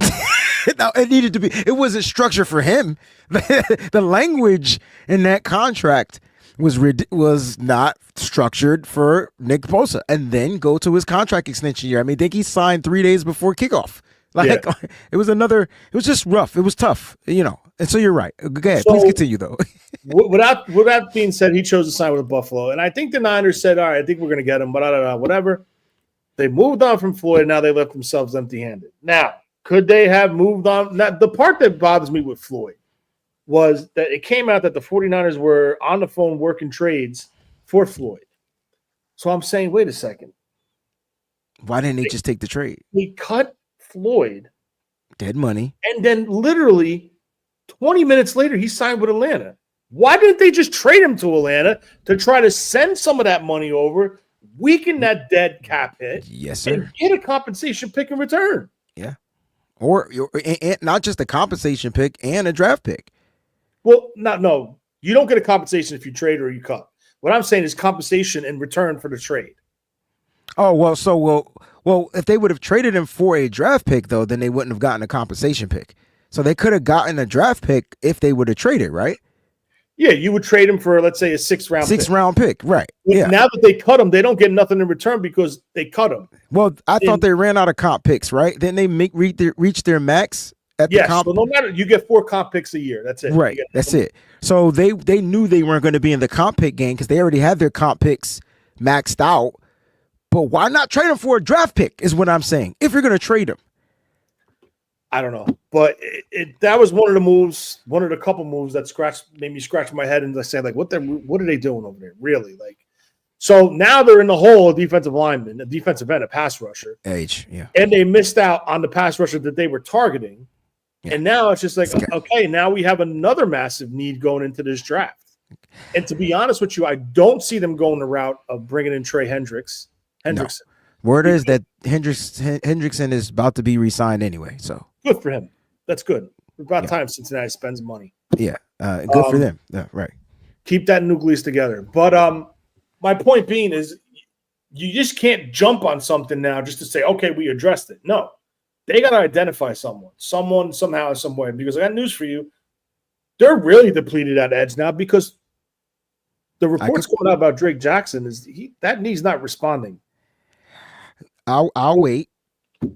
No, it needed to be. It wasn't structured for him. The language in that contract was not structured for Nick Bosa. And then go to his contract extension year. I think he signed 3 days before kickoff. It was just rough. It was tough, And so you're right. Go ahead. Please continue, though. Without being said, he chose to sign with Buffalo. And I think the Niners said, all right, I think we're going to get him, but whatever. They moved on from Floyd, and now they left themselves empty-handed. Now, could they have moved on? Now, the part that bothers me with Floyd was that it came out that the 49ers were on the phone working trades for Floyd. So I'm saying, wait a second. Why didn't they just take the trade? They cut Floyd. Dead money. And then literally 20 minutes later, he signed with Atlanta. Why didn't they just trade him to Atlanta to try to send some of that money over, weaken that dead cap hit, yes, sir, and get a compensation pick in return? Yeah. Or and not just a compensation pick and a draft pick. Well, no. You don't get a compensation if you trade or you cut. What I'm saying is compensation in return for the trade. Oh, well, if they would have traded him for a draft pick, though, then they wouldn't have gotten a compensation pick. So they could have gotten a draft pick if they would have traded, right? Yeah, you would trade him for, let's say, a sixth-round pick. Right. Yeah. Now that they cut him, they don't get nothing in return because they cut him. Well, I thought they ran out of comp picks, right? Then they reach their max at the comp. Well, no matter, you get 4 comp picks a year. That's it. Right. That's it. So they knew they weren't going to be in the comp pick game because they already had their comp picks maxed out. But why not trade him for a draft pick is what I'm saying, if you're going to trade him. I don't know. But that was one of the moves, one of the couple moves that made me scratch my head and say, like, what are they doing over there? Really? So now they're in the hole, a defensive lineman, a defensive end, a pass rusher. Yeah. And they missed out on the pass rusher that they were targeting. Yeah. And now it's just like, okay, now we have another massive need going into this draft. And to be honest with you, I don't see them going the route of bringing in Trey Hendrickson. No. Word is that Hendrickson is about to be re-signed anyway. So good for him. That's good. About time Cincinnati spends money. Yeah, good for them. Yeah, right. Keep that nucleus together. But my point being is, you just can't jump on something now just to say, okay, we addressed it. No, they got to identify someone, somehow, some way. Because I got news for you. They're really depleted at edge now because the reports coming out about Drake Jackson is that he's not responding. I'll wait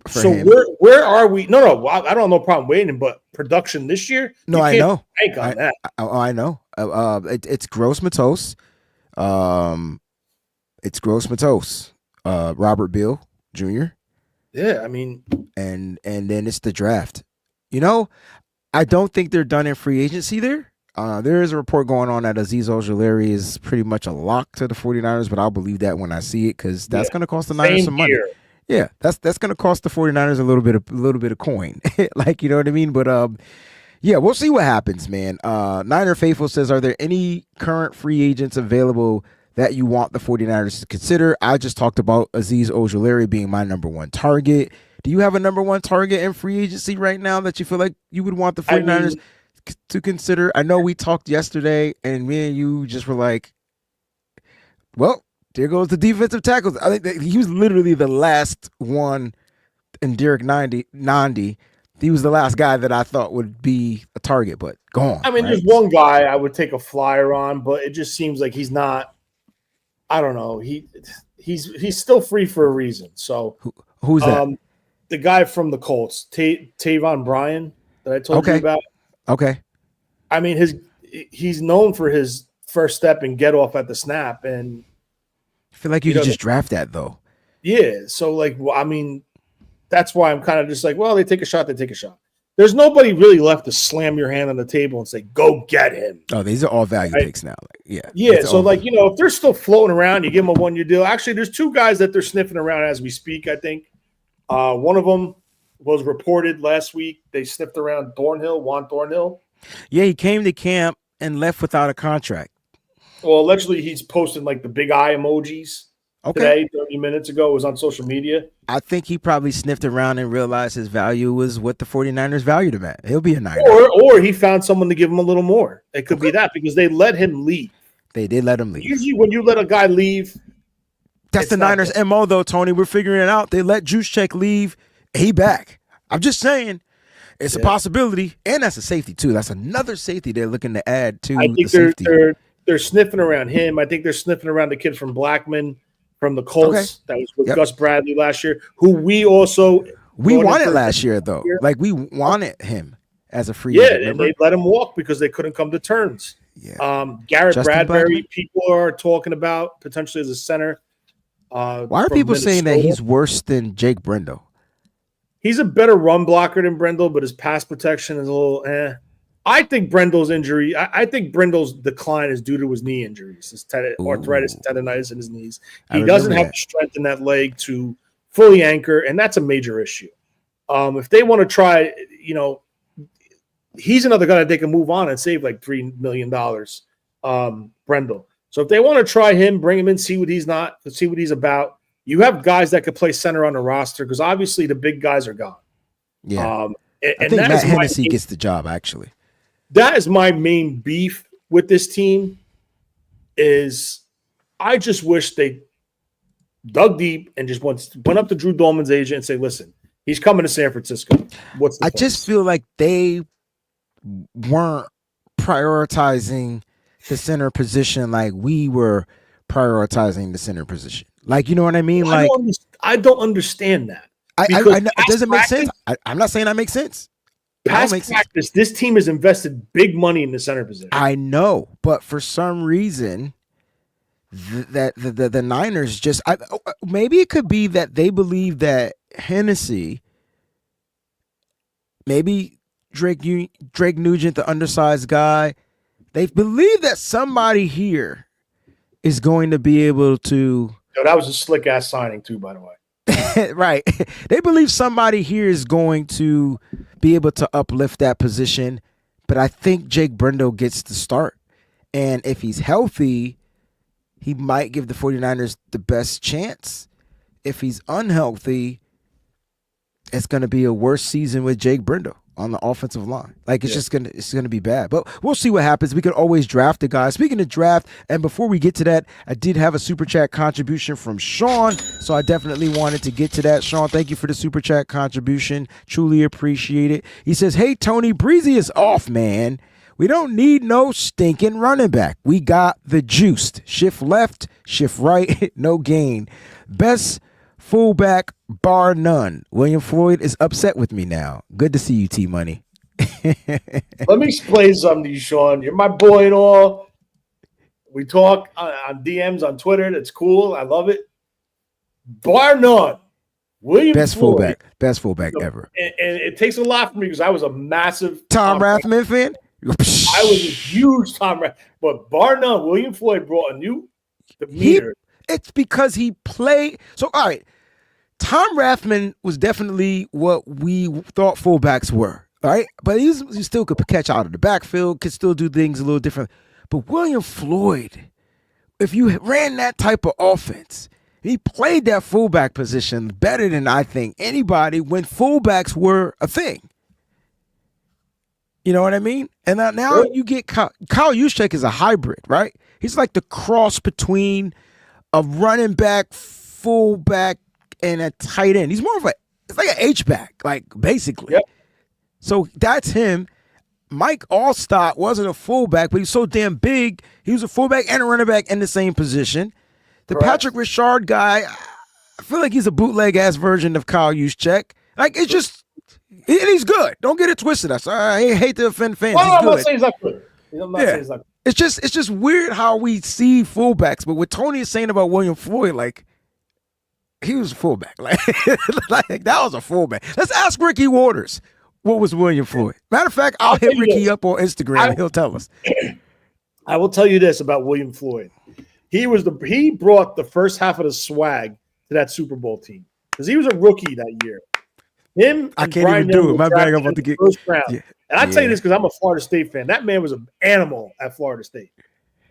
for So him. where are we? No, I don't have no problem waiting, but production this year, No, you I can't know. bank on that. I know. It's Gross Matos. It's Gross Matos. Robert Bill Jr. Yeah, I mean, and then it's the draft. You know, I don't think they're done in free agency there. There is a report going on that Azeez Ojulari is pretty much a lock to the 49ers, but I'll believe that when I see it because that's going to cost the Niners some money. Yeah, that's going to cost the 49ers a little bit of coin. Like, you know what I mean? But yeah, we'll see what happens, man. Niner Faithful says, are there any current free agents available that you want the 49ers to consider? I just talked about Azeez Ojulari being my number one target. Do you have a number one target in free agency right now that you feel like you would want the 49ers to consider? I know we talked yesterday and me and you just were like, well, there goes the defensive tackles. I think that he was literally the last one in Derek Nandi. He was the last guy that I thought would be a target, but gone. I mean, right? There's one guy I would take a flyer on, but it just seems like he's not. I don't know. He's still free for a reason. So who's that? The guy from the Colts, Tavon Bryan, that I told you about. Okay. I mean, he's known for his first step and get off at the snap, and I feel like you could just draft that though. Yeah. So I mean, that's why I'm kind of just like, well, they take a shot, they take a shot. There's nobody really left to slam your hand on the table and say, go get him. Oh, these are all value picks now. Yeah. So if they're still floating around, you give them a 1-year deal. Actually, there's two guys that they're sniffing around as we speak, I think. One of them was reported last week. They sniffed around Juan Thornhill. Yeah, he came to camp and left without a contract. Well, allegedly he's posting like the big eye emojis. Today, 30 minutes ago, it was on social media. I think he probably sniffed around and realized his value was what the 49ers valued him at. He'll be a Niner. Or he found someone to give him a little more. It could be that because they let him leave. They did let him leave. Usually when you let a guy leave, that's the Niners' MO, though, Tony. We're figuring it out. They let Juszczyk leave. He back. I'm just saying. It's a possibility. And that's a safety, too. That's another safety they're looking to add to the safety. They're sniffing around him. I think they're sniffing around the kid from Blackman. From the Colts that was with Gus Bradley last year, who we wanted last year, though. Like, we wanted him as a free agent. Yeah, and they let him walk because they couldn't come to terms. Yeah. Garrett Bradbury, people are talking about potentially as a center. Why are people saying that he's worse than Jake Brendel? He's a better run blocker than Brendel, but his pass protection is a little I think Brendel's injury, I think Brendel's decline is due to his knee injuries, his arthritis and tendonitis in his knees. He doesn't have the strength in that leg to fully anchor, and that's a major issue. If they want to try, he's another guy that they can move on and save like $3 million, Brendel. So if they want to try him, bring him in, see what he's about. You have guys that could play center on the roster because obviously the big guys are gone. Yeah. I think Matt Hennessy gets the job, actually. That is my main beef with this team is I just wish they dug deep and just went up to Drew Dolman's agent and say, listen, he's coming to San Francisco. I just feel like they weren't prioritizing the center position like we were prioritizing the center position. Like, you know what I mean? I don't understand that. It doesn't make sense. I'm not saying that makes sense. Past practice, this team has invested big money in the center position. I know, but for some reason, the Niners just maybe it could be that they believe that Hennessy, maybe Drake Nugent, the undersized guy, they believe that somebody here is going to be able to. Yo, that was a slick ass signing too, by the way. Right. They believe somebody here is going to be able to uplift that position, but I think Jake Brendel gets the start. And if he's healthy, he might give the 49ers the best chance. If he's unhealthy, it's going to be a worse season with Jake Brendel on the offensive line. Like, it's just it's gonna be bad. But we'll see what happens. We can always draft the guy. Speaking of draft, and before we get to that, I did have a super chat contribution from Sean, so I definitely wanted to get to that. Sean, thank you for the super chat contribution. Truly appreciate it. He says, hey, Tony, Breezie is off, man. We don't need no stinking running back. We got the juiced. Shift left, shift right, no gain. Best fullback, bar none. William Floyd is upset with me now. Good to see you, T-Money. Let me explain something to you, Sean. You're my boy and all. We talk on DMs on Twitter. That's cool. I love it. Bar none. William Floyd. Best fullback ever. And it takes a lot for me because I was a massive Tom Rathman fan. I was a huge Tom Rathman. But bar none, William Floyd brought a new demeanor. It's because he played. So, all right. Tom Rathman was definitely what we thought fullbacks were. All right. But he still could catch out of the backfield, could still do things a little different. But William Floyd, if you ran that type of offense, he played that fullback position better than I think anybody when fullbacks were a thing. You know what I mean? And now you get Kyle Juszczyk is a hybrid, right? He's like the cross between a running back, fullback, and a tight end. He's more of it's like an H-back, like basically. Yep. So that's him. Mike Allstott wasn't a fullback, but he's so damn big. He was a fullback and a running back in the same position. The Patrick Richard guy, I feel like he's a bootleg-ass version of Kyle Juszczyk. Like, it's just, and he's good. Don't get it twisted. I hate to offend fans. Well, I'm not saying he's not good. I'm not saying he's not good. It's just weird how we see fullbacks. But what Tony is saying about William Floyd, like, he was a fullback. Like that was a fullback. Let's ask Ricky Waters. What was William Floyd? Matter of fact, I'll hit Ricky up on Instagram and he'll tell us. I will tell you this about William Floyd. He brought the first half of the swag to that Super Bowl team because he was a rookie that year. I can't even do it. My bag, I'm about to get first round. Yeah. And I tell you this because I'm a Florida State fan. That man was an animal at Florida State,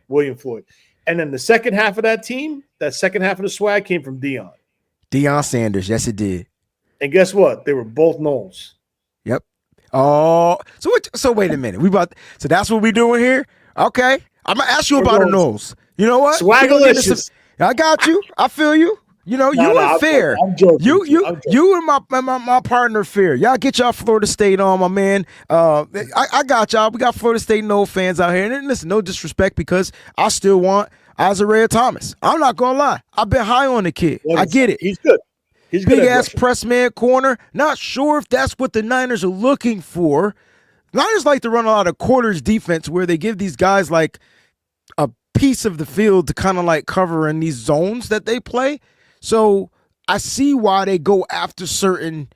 William Floyd. And then the second half of that team, that second half of the swag came from Deion Sanders. Yes, it did. And guess what? They were both Knowles. Yep. Oh, so wait a minute. So that's what we doing here? Okay. I'm gonna ask you about the Knowles. You know what? Swagalicious. I got you. I feel you. You know, you and Fair. I'm joking. You and my partner Fair. Y'all get y'all Florida State on, my man. I got y'all. We got Florida State no fans out here. And listen, no disrespect because I still want Isaiah Thomas. I'm not gonna lie. I've been high on the kid. I get it. He's good. He's big ass press man corner. Not sure if that's what the Niners are looking for. Niners like to run a lot of quarters defense where they give these guys like a piece of the field to kind of like cover in these zones that they play. So I see why they go after certain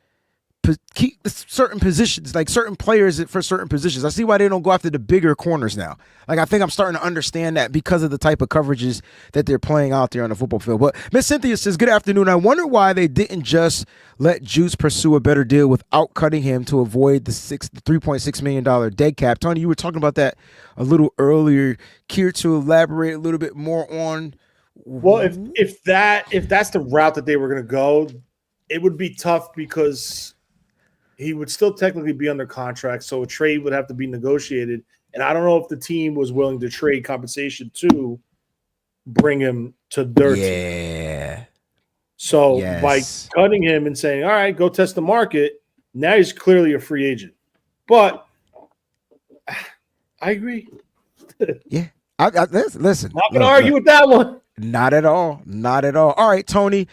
positions, like certain players for certain positions. I see why they don't go after the bigger corners now. Like, I think I'm starting to understand that because of the type of coverages that they're playing out there on the football field. But Miss Cynthia says, good afternoon. I wonder why they didn't just let Juice pursue a better deal without cutting him to avoid the $3.6 million dead cap. Tony, you were talking about that a little earlier. Care to elaborate a little bit more on? Well, if that's the route that they were going to go, it would be tough because he would still technically be under contract, so a trade would have to be negotiated. And I don't know if the team was willing to trade compensation to bring him to their team. So by cutting him and saying, all right, go test the market, now he's clearly a free agent. But I agree. Yeah. Listen. Not going to argue with that one. Not at all. Not at all. All right, Tony,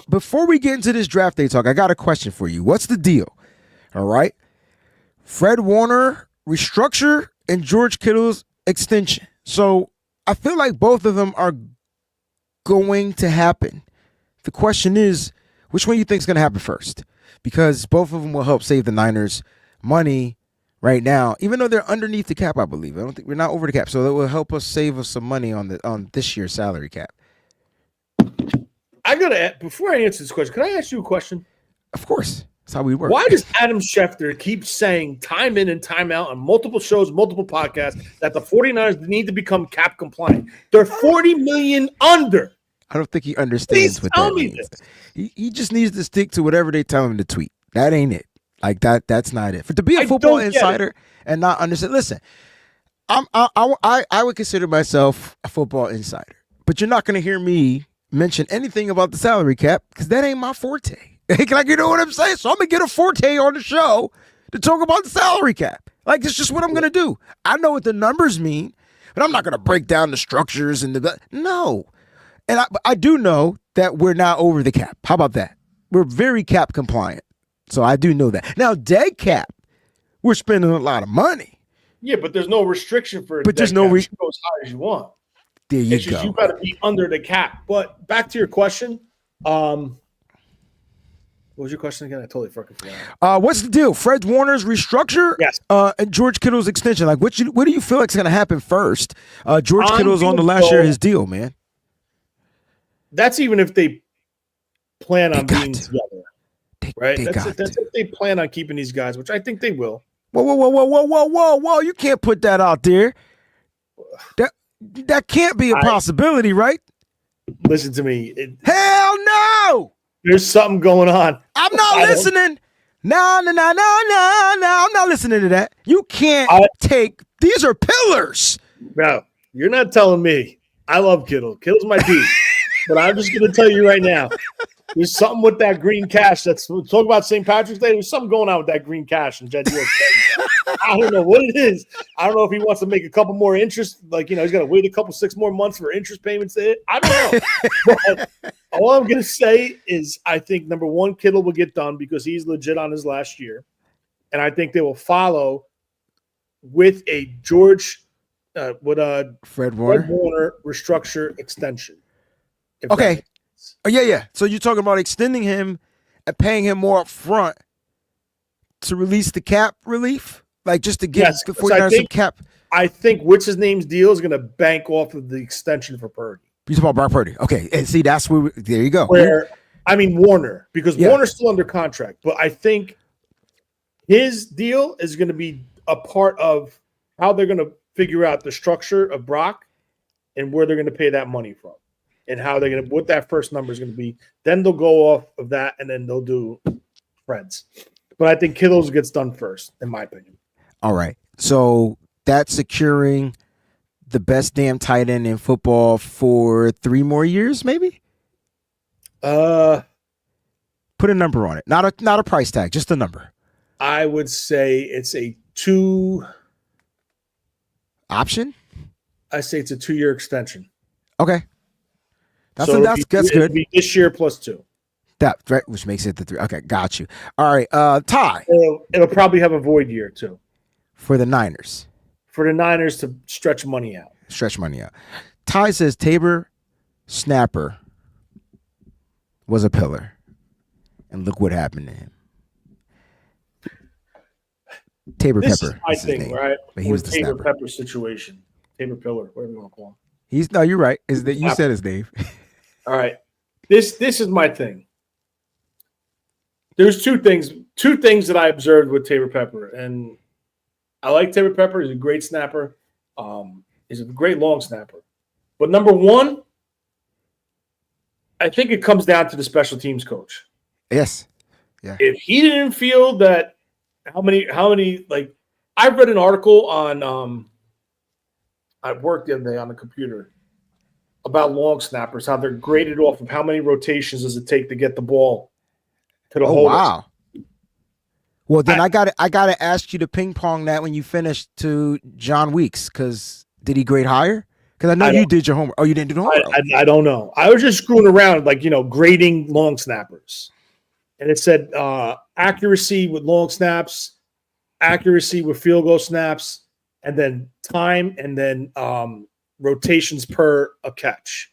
before we get into this draft day talk, I got a question for you. What's the deal? All right. Fred Warner restructure and George Kittle's extension. So I feel like both of them are going to happen. The question is, which one do you think is going to happen first? Because both of them will help save the Niners money right now, even though they're underneath the cap, I believe. I don't think we're not over the cap. So that will help us save us some money on this year's salary cap. I got to, before I answer this question, can I ask you a question? Of course. That's how we work. Why does Adam Schefter keep saying time in and time out on multiple shows, multiple podcasts, that the 49ers need to become cap compliant? They're $40 million under. I don't think he understands what that means. He just needs to stick to whatever they tell him to tweet. That ain't it. Like that's not it. To be a football insider and not understand. Listen, I would consider myself a football insider, but you're not going to hear me mention anything about the salary cap because that ain't my forte. Like, you know what I'm saying? So I'm going to get a forte on the show to talk about the salary cap. Like, it's just what I'm going to do. I know what the numbers mean, but I'm not going to break down the structures and no. And I do know that we're not over the cap. How about that? We're very cap compliant. So I do know that. Now, dead cap, we're spending a lot of money. Yeah, but there's no restriction for But there's dead no cap. You can go as high as you want. There you It's just go. you got to be under the cap. But back to your question. What was your question again? I totally fucking forgot. What's the deal? Fred Warner's restructure? Yes. And George Kittle's extension. Like, what do you feel like is going to happen first? George Kittle's on the last year of his deal, man. That's even if they plan on being together. Right? That's if they plan on keeping these guys, which I think they will. Whoa. You can't put that out there. That can't be a possibility, right? Listen to me. Hell no! There's something going on. I'm not listening. No. I'm not listening to that. You can't take – these are pillars. No, you're not telling me. I love Kittle. Kittle's my dude. But I'm just going to tell you right now, there's something with that green cash. Talk about St. Patrick's Day. There's something going on with that green cash. And I don't know what it is. I don't know if he wants to make a couple more interest. Like, he's got to wait 6 more months for interest payments to hit. I don't know. But all I'm going to say is I think, number one, Kittle will get done because he's legit on his last year. And I think they will follow with a Fred Warner restructure extension. Okay. Yeah. So you're talking about extending him and paying him more up front to release the cap relief? Like just to get the 49ers some cap? I think what's his name's deal is going to bank off of the extension for Purdy. You talking about Brock Purdy? Okay. And see, that's where there you go. Warner, because Warner's still under contract, but I think his deal is going to be a part of how they're going to figure out the structure of Brock and where they're going to pay that money from. And how they're going to, what that first number is going to be. Then they'll go off of that, and then they'll do Fred's. But I think Kittle's gets done first, in my opinion. All right. So that's securing the best damn tight end in football for 3 more years, maybe? Put a number on it. Not a price tag, just a number. I would say it's a 2 option. I say it's a 2-year extension. Okay. That's good. It'd be this year plus 2. That right, which makes it the 3. Okay, got you. All right, Ty. It'll probably have a void year too. For the Niners. For the Niners to stretch money out. Ty says Tabor Snapper was a pillar, and look what happened to him. Tabor this Pepper. Is my thing, right? But he was the Tabor snapper. Pepper situation. Tabor Pillar, whatever you want to call him. No, you're right. You said his name. All right. This is my thing. There's two things that I observed with Tabor Pepper, and I like Tabor Pepper. He's a great snapper. He's a great long snapper. But number one, I think it comes down to the special teams coach. Yes. Yeah. If he didn't feel that how many like I read an article on I worked the other day on the computer about long snappers, how they're graded off of how many rotations does it take to get the ball to the hole. Wow. Well, then I gotta ask you to ping pong that when you finish to John Weeks, because did he grade higher? Because I know you did your homework. Oh, you didn't do the homework. I don't know. I was just screwing around, like grading long snappers, and it said accuracy with long snaps, accuracy with field goal snaps, and then time, and then rotations per a catch.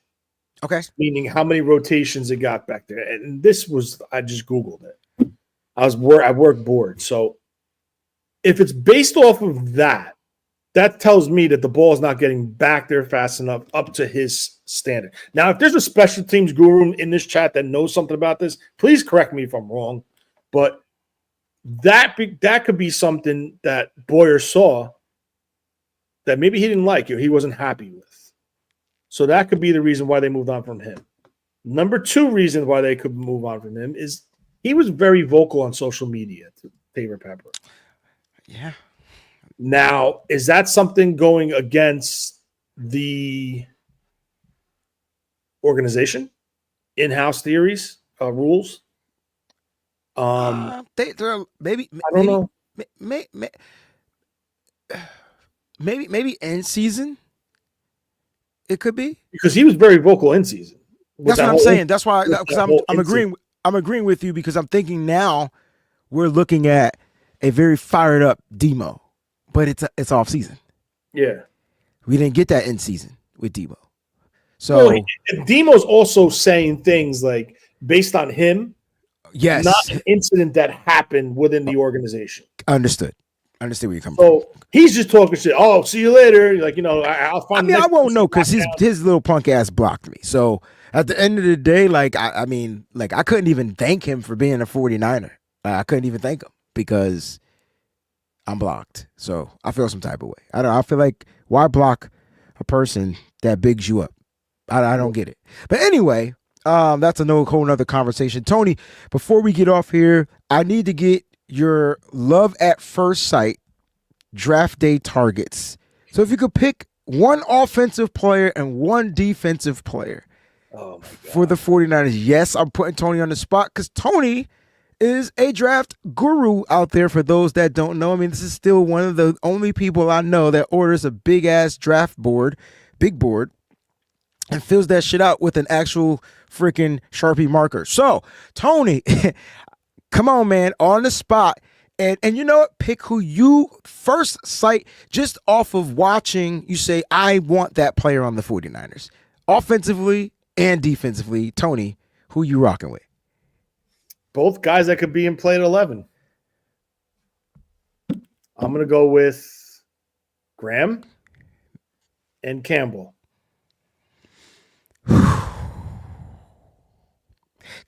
Okay. Meaning how many rotations it got back there. And this was, I just Googled it. I work bored. So if it's based off of that, that tells me that the ball is not getting back there fast enough up to his standard. Now, if there's a special teams guru in this chat that knows something about this, please correct me if I'm wrong. But that could be something that Boyer saw that maybe he didn't like or he wasn't happy with. So that could be the reason why they moved on from him. Number 2 reason why they could move on from him is he was very vocal on social media, Tabor Pepper. Yeah. Now, is that something going against the organization, in-house theories, rules? Maybe I don't know. Maybe in season. It could be Because he was very vocal in season. That's what I'm saying. That's why, with because that I'm whole I'm agreeing. I'm agreeing with you because I'm thinking now we're looking at a very fired up Demo, but it's off season. Yeah. We didn't get that in season with Demo. Well, So Demo's also saying things like based on him, not yes, an incident that happened within the organization. understood. Understood where you're coming from. So he's just talking shit. Oh, see you later. Like, I'll I find mean, the I next won't know because lockdown. his little punk ass blocked me. So at the end of the day, like I mean, like I couldn't even thank him for being a 49er. I couldn't even thank him because I'm blocked. So I feel some type of way. I feel like why block a person that bigs you up? I don't get it. But anyway, that's a whole nother conversation. Tony, before we get off here, I need to get your love at first sight draft day targets. So if you could pick one offensive player and one defensive player for the 49ers. Yes, I'm putting Tony on the spot because Tony is a draft guru out there for those that don't know. I mean, this is still one of the only people I know that orders a big-ass draft board, big board, and fills that shit out with an actual freaking Sharpie marker. So, Tony, come on, man, on the spot. And you know what? Pick who you first sight just off of watching. You say, I want that player on the 49ers. Offensively and defensively. Tony, who you rocking with? Both guys that could be in play at 11. I'm going to go with Graham and Campbell.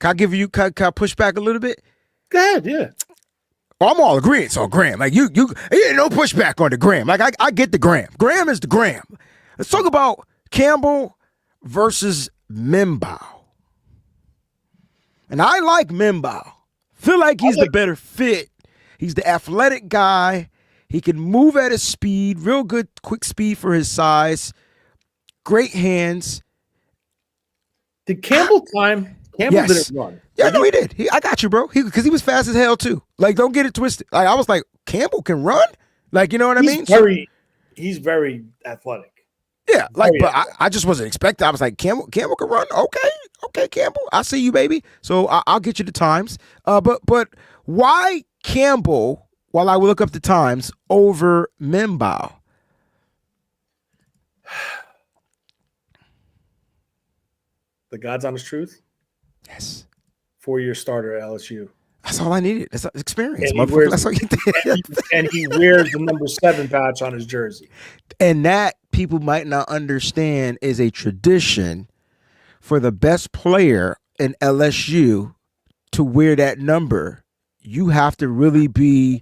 Can I push back a little bit? Go ahead, yeah. I'm all agreeing on Graham. Like you ain't no pushback on the Graham. Like I get the Graham. Graham is the Graham. Let's talk about Campbell versus Mimbow. And I like Mimbow. Feel like he's the better fit. He's the athletic guy. He can move at his speed, real good quick speed for his size. Great hands. Did Campbell time? Campbell didn't run. Yeah, no, he did. I got you, bro. Because he was fast as hell too. Like, don't get it twisted. Like, I was like, Campbell can run. Like, you know what I mean? He's very athletic. Yeah, like, but I just wasn't expecting. I was like, Campbell can run. Okay, Campbell. I see you, baby. So I'll get you the times. But why Campbell? While I will look up the times over Mimbow. The God's honest truth. Yes. 4-year starter at LSU. That's all I needed. That's experience, And motherfucker. That's all you did. And he wears the number 7 patch on his jersey. And that people might not understand is a tradition for the best player in LSU to wear that number. You have to really be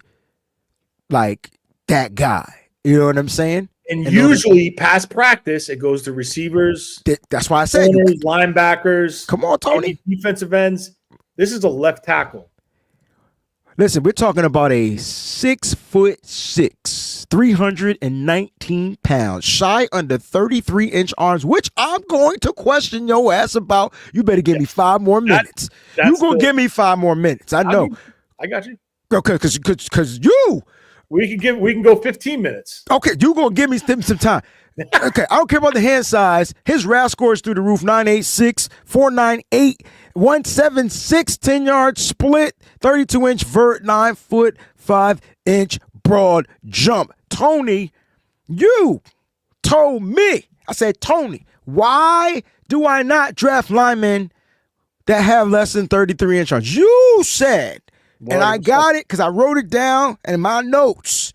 like that guy. You know what I'm saying? And usually, past practice, it goes to receivers. That's why I said linebackers. Come on, Tony. Defensive ends. This is a left tackle. Listen, we're talking about a 6'6", 319 pounds, shy under 33-inch arms, which I'm going to question your ass about. You better give me 5 more minutes. You're going to give me 5 more minutes. I know. I got you. Okay, because you. We can go 15 minutes. Okay, you gonna give me some time. Okay, I don't care about the hand size. His RAS score is through the roof. 986, 498, 176, 10-yard split, 32-inch vert, 9'5" broad jump. Tony, you told me. I said, Tony, why do I not draft linemen that have less than 33-inch arms? You said. 100%. And I got it because I wrote it down in my notes.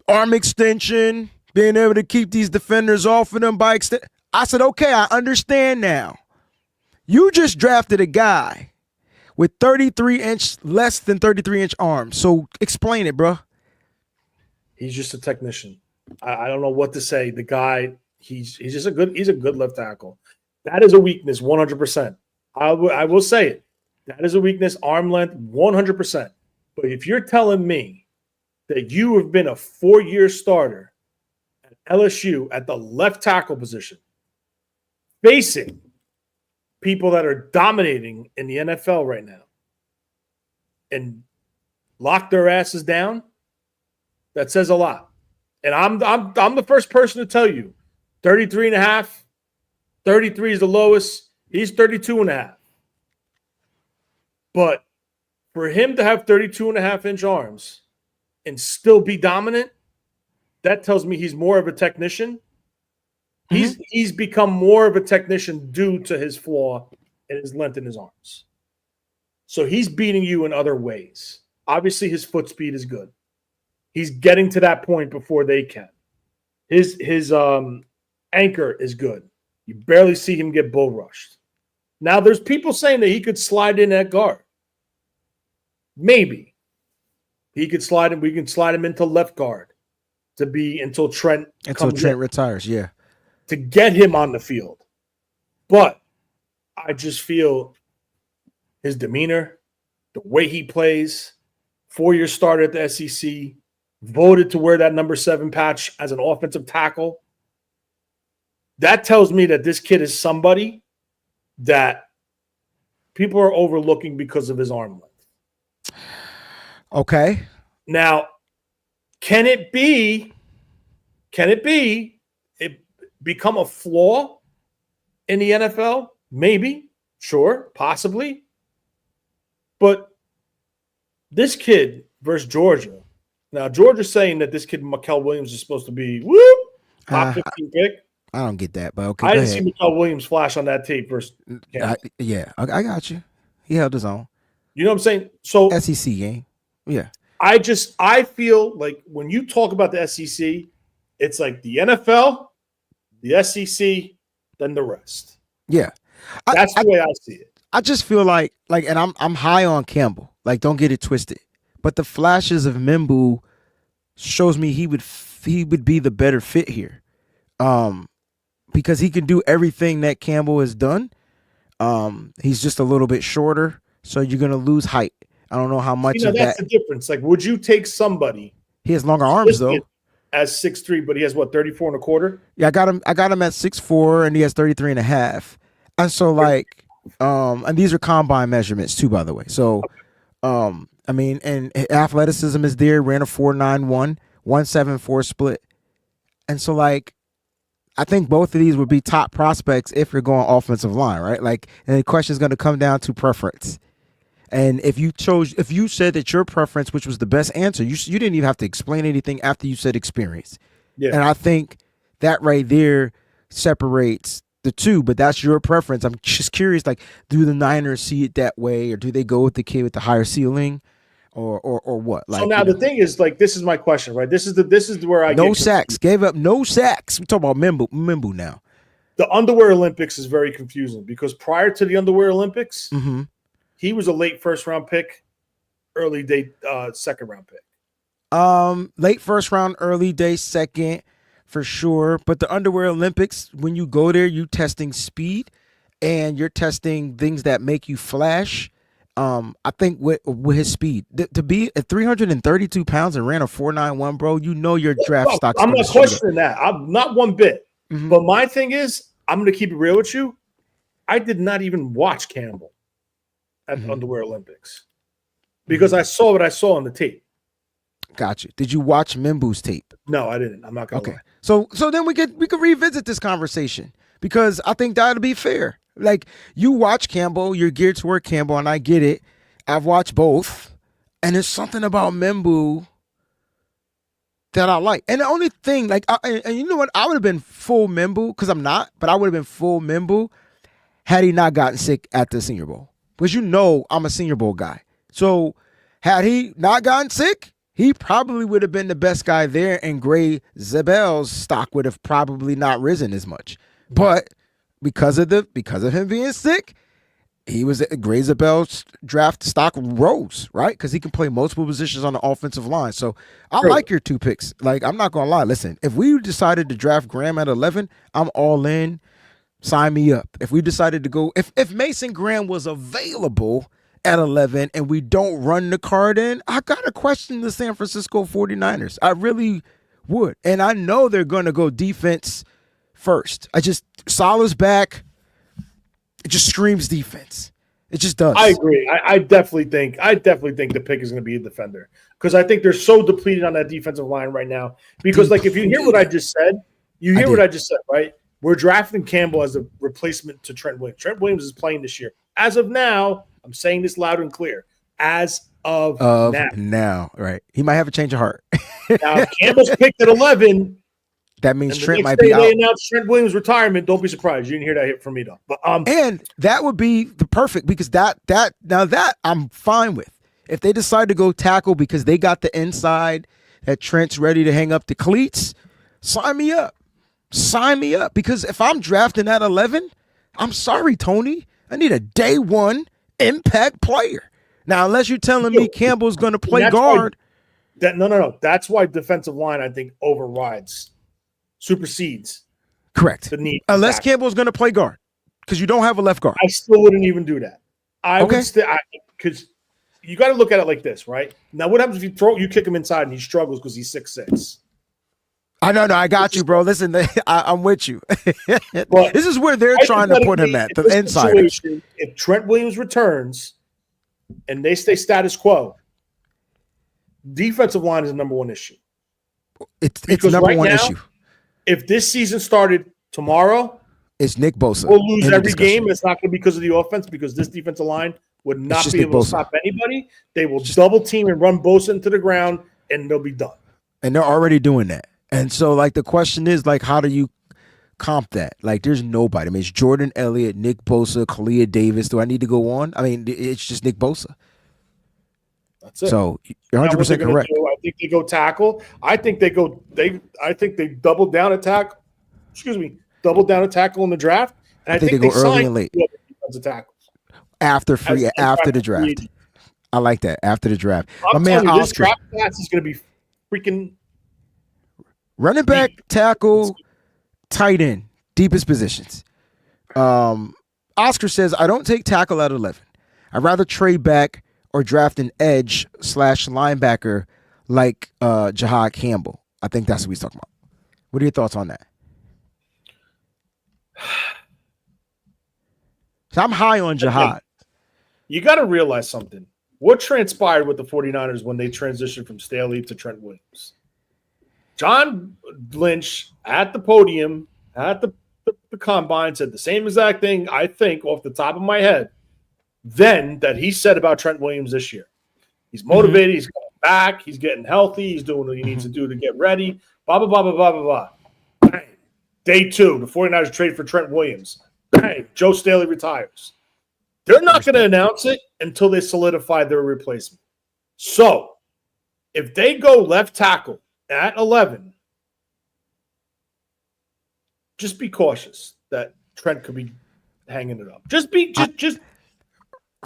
Arm extension, being able to keep these defenders off of them by extent. I said, okay, I understand now. You just drafted a guy with 33-inch, less than 33-inch arms. So explain it, bro. He's just a technician. I don't know what to say. The guy, he's a good left tackle. That is a weakness, 100%. I will say it. That is a weakness, arm length, 100%. But if you're telling me that you have been a 4-year starter at LSU at the left tackle position, facing people that are dominating in the NFL right now, and lock their asses down, that says a lot. And I'm the first person to tell you, 33 and a half, 33 is the lowest. He's 32 and a half. But for him to have 32 and a half inch arms and still be dominant, that tells me he's more of a technician. He's become more of a technician due to his flaw and his length in his arms. So he's beating you in other ways. Obviously, his foot speed is good. He's getting to that point before they can. His anchor is good. You barely see him get bull rushed. Now, there's people saying that he could slide in at guard. Maybe. He could slide him. We can slide him into left guard to be until Trent retires, yeah. To get him on the field. But I just feel his demeanor, the way he plays, 4-year starter at the SEC, voted to wear that number 7 patch as an offensive tackle. That tells me that this kid is somebody that people are overlooking because of his arm length. Okay. Now, can it become a flaw in the NFL? Maybe. Sure. Possibly. But this kid versus Georgia. Now, Georgia's saying that this kid, Mikael Williams, is supposed to be top 15 pick. I don't get that, but okay. I didn't see Mikael Williams flash on that tape versus I got you. He held his own. You know what I'm saying? So SEC game. Yeah. I feel like when you talk about the SEC, it's like the NFL, the SEC, then the rest. Yeah. That's the way I see it. I just feel like and I'm high on Campbell. Like, don't get it twisted. But the flashes of Mimbu shows me he would be the better fit here. Because he can do everything that Campbell has done. He's just a little bit shorter, so you're gonna lose height. I don't know how much of that's that. the difference. Like, would you take somebody? He has longer arms though. As 6'3", but he has what, 34 and a quarter? Yeah, I got him at 6'4", and he has 33 and a half. And so and these are combine measurements too, by the way. So, I mean, and athleticism is there. Ran a 4.91, 1.74 split, and so I think both of these would be top prospects if you're going offensive line, right? And the question is going to come down to preference. And if you said that your preference, which was the best answer, you didn't even have to explain anything after you said experience. Yeah. And I think that right there separates the two, but that's your preference. I'm just curious, do the Niners see it that way, or do they go with the kid with the higher ceiling, or what? So now the thing is, this is my question, right? This is where I no sacks, gave up no sacks. We're talking about Mimbu now. The Underwear Olympics is very confusing because prior to the Underwear Olympics, he was a late first round pick, early day second round pick. Late first round, early day second. For sure. But the Underwear Olympics, when you go there, you're testing speed and you're testing things that make you flash. I think with his speed, to be at 332 pounds and ran a 4.91, bro, your draft stock. I'm not questioning that. I'm not one bit. But my thing is, I'm going to keep it real with you. I did not even watch Campbell at the Underwear Olympics because I saw what I saw on the tape. Gotcha. Did you watch Mimbu's tape? No, I didn't. I'm not gonna. Okay. So then we could revisit this conversation because I think that'll be fair. You watch Campbell, you're geared toward Campbell, and I get it. I've watched both, and there's something about Mimbu that I like. And the only thing, and you know what, I would have been full Mimbu because I'm not, but I would have been full Mimbu had he not gotten sick at the Senior Bowl. Because I'm a Senior Bowl guy. So had he not gotten sick, he probably would have been the best guy there, and Gray Zabel's stock would have probably not risen as much. But because of him being sick, Gray Zabel's draft stock rose, right? Because he can play multiple positions on the offensive line. So I like your two picks. I'm not gonna lie. Listen, if we decided to draft Graham at 11, I'm all in. Sign me up. If we decided to go, if Mason Graham was available at 11 and we don't run the card in, I got to question the San Francisco 49ers. I really would. And I know they're going to go defense first. Salah's back. It just screams defense. It just does. I agree. I definitely think the pick is going to be a defender because I think they're so depleted on that defensive line right now. Because if you hear what I just said, right? We're drafting Campbell as a replacement to Trent Williams. Trent Williams is playing this year. As of now, I'm saying this loud and clear. As of now, right? He might have a change of heart. Now, if Campbell's picked at 11, that means and Trent the might next be day out. they announced Trent Williams' retirement. Don't be surprised. You didn't hear that hit from me though. But and that would be the perfect, because that I'm fine with. If they decide to go tackle because they got the inside that Trent's ready to hang up the cleats, sign me up. Sign me up. Because if I'm drafting at 11, I'm sorry, Tony. I need a day one impact player. Now, unless you're telling me Campbell's going to play guard. No. That's why defensive line, I think, supersedes. Correct. The need. Unless Campbell's going to play guard, because you don't have a left guard. I still wouldn't even do that. Because you got to look at it like this, right? Now, what happens if you kick him inside and he struggles because he's 6'6"? I know, I got you, bro. Listen, I'm with you. This is where they're trying to put him at, the inside. If Trent Williams returns and they stay status quo, defensive line is the number one issue. It's number one issue. If this season started tomorrow, it's Nick Bosa. We'll lose every game. It's not going to be because of the offense, because this defensive line would not be able to stop anybody. They will double team and run Bosa into the ground, and they'll be done. And they're already doing that. And so, like, the question is, like, how do you comp that? Like, there's nobody. I mean, it's Jordan Elliott, Nick Bosa, Kalia Davis. Do I need to go on? I mean, it's just Nick Bosa. That's it. So you're 100% correct. I think they go tackle. I think they double down at tackle. Double down at tackle in the draft. And I think they go early and late. Defensive tackles after the draft. I like that. After the draft. My man, this draft class is going to be freaking running back, tackle, tight end, deepest positions. Oscar says, I don't take tackle at 11. I'd rather trade back or draft an edge / linebacker like Jahad Campbell. I think that's what he's talking about. What are your thoughts on that? So I'm high on Jahad. You got to realize something. What transpired with the 49ers when they transitioned from Staley to Trent Williams? John Lynch at the podium, at the combine, said the same exact thing, I think, off the top of my head, then that he said about Trent Williams this year. He's motivated. He's coming back. He's getting healthy. He's doing what he needs to do to get ready. Blah, blah, blah, blah, blah, blah, blah. Bang. Day 2, the 49ers trade for Trent Williams. Bang. Joe Staley retires. They're not going to announce it until they solidify their replacement. So if they go left tackle at 11, just be cautious that Trent could be hanging it up. Just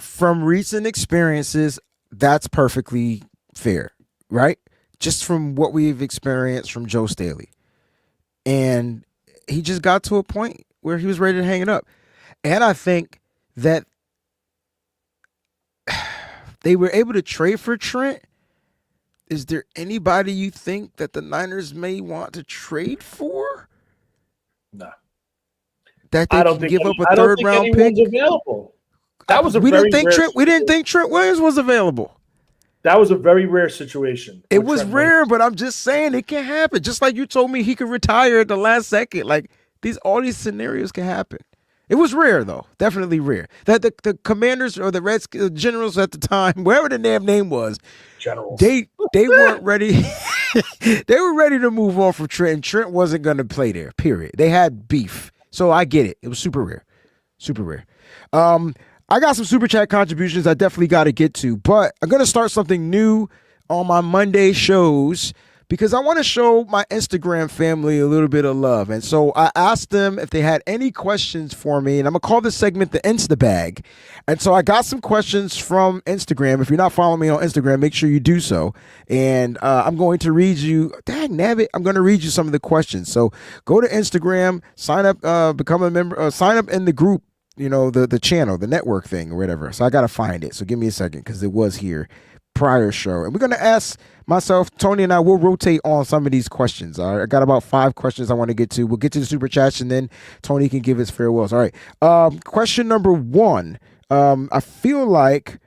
from recent experiences, that's perfectly fair, right? Just from what we've experienced from Joe Staley. And he just got to a point where he was ready to hang it up. And I think that they were able to trade for Trent. Is there anybody you think that the Niners may want to trade for? No. That they can give up a third round pick? Available. That was we didn't think Trent Williams was available. That was a very rare situation. It was rare, but I'm just saying it can happen. Just like you told me he could retire at the last second. Like all these scenarios can happen. It was rare, though. Definitely rare. That the commanders or the generals at the time, wherever the damn name was, generals, they weren't ready. They were ready to move on from Trent, and Trent wasn't going to play there, period. They had beef. So I get it. It was super rare. Super rare. I got some super chat contributions I definitely got to get to, but I'm going to start something new on my Monday shows because I want to show my Instagram family a little bit of love. And so I asked them if they had any questions for me, and I'm going to call this segment the Insta Bag. And so I got some questions from Instagram. If you're not following me on Instagram, make sure you do so. And I'm going to read you, dang nabbit, I'm going to read you some of the questions. So go to Instagram, sign up, become a member, sign up in the group, you know, the channel, the network thing or whatever. So I got to find it. So give me a second because it was here prior show. And we're going to ask myself, Tony and I will rotate on some of these questions. I got about 5 questions I want to get to. We'll get to the super chats and then Tony can give his farewells. All right. Question number 1. I feel like,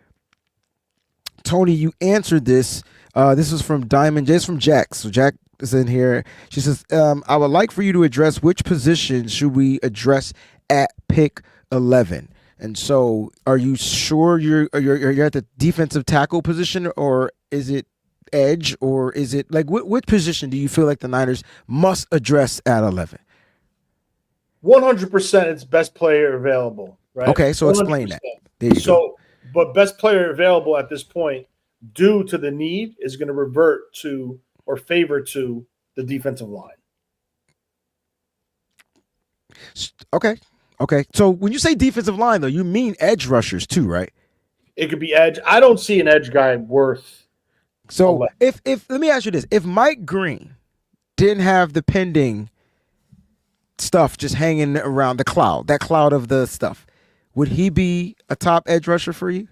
Tony, you answered this. This is from Diamond. It's from Jack. So Jack is in here. She says, I would like for you to address which position should we address at pick 11. And so, are you sure you're at the defensive tackle position, or is it edge, or is it like what position do you feel like the Niners must address at 11? 100% it's best player available, right? Okay, so 100%. explain that. There you go. But best player available at this point, due to the need, is going to revert to or favor to the defensive line. Okay. So when you say defensive line, though, you mean edge rushers too, right? It could be edge. I don't see an edge guy worth. So if let me ask you this: if Mike Green didn't have the pending stuff just hanging around that cloud of the stuff, would he be a top edge rusher for you?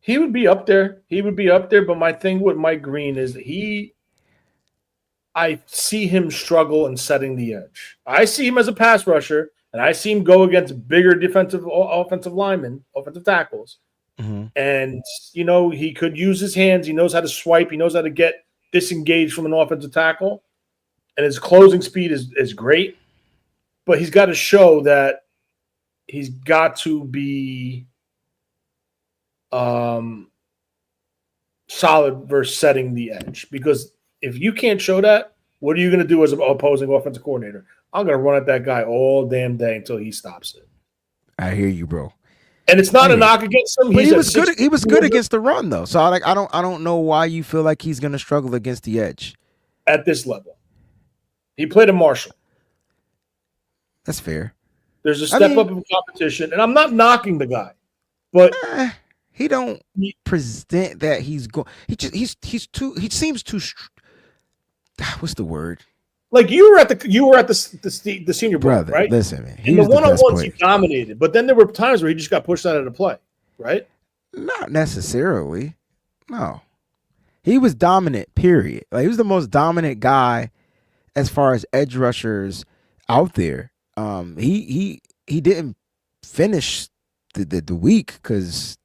He would be up there. But my thing with Mike Green is I see him struggle in setting the edge. I see him as a pass rusher, and I see him go against bigger offensive linemen, offensive tackles. Mm-hmm. And, he could use his hands. He knows how to swipe. He knows how to get disengaged from an offensive tackle. And his closing speed is great. But he's got to show that he's got to be solid versus setting the edge. Because if you can't show that, what are you going to do as an opposing offensive coordinator? I'm going to run at that guy all damn day until he stops it. I hear you, bro. And it's not a knock against him. But he was good. He was good against the run, though. So I don't know why you feel like he's going to struggle against the edge at this level. He played a Marshall. That's fair. There's a step up in competition, and I'm not knocking the guy, but he don't present that he's going. He seems too. What's the word? Like you were at the Senior Bowl, brother, right? Listen, man. In the one-on-ones, he dominated, but then there were times where he just got pushed out of the play, right? Not necessarily. No, he was dominant. Period. Like he was the most dominant guy as far as edge rushers out there. He didn't finish the week because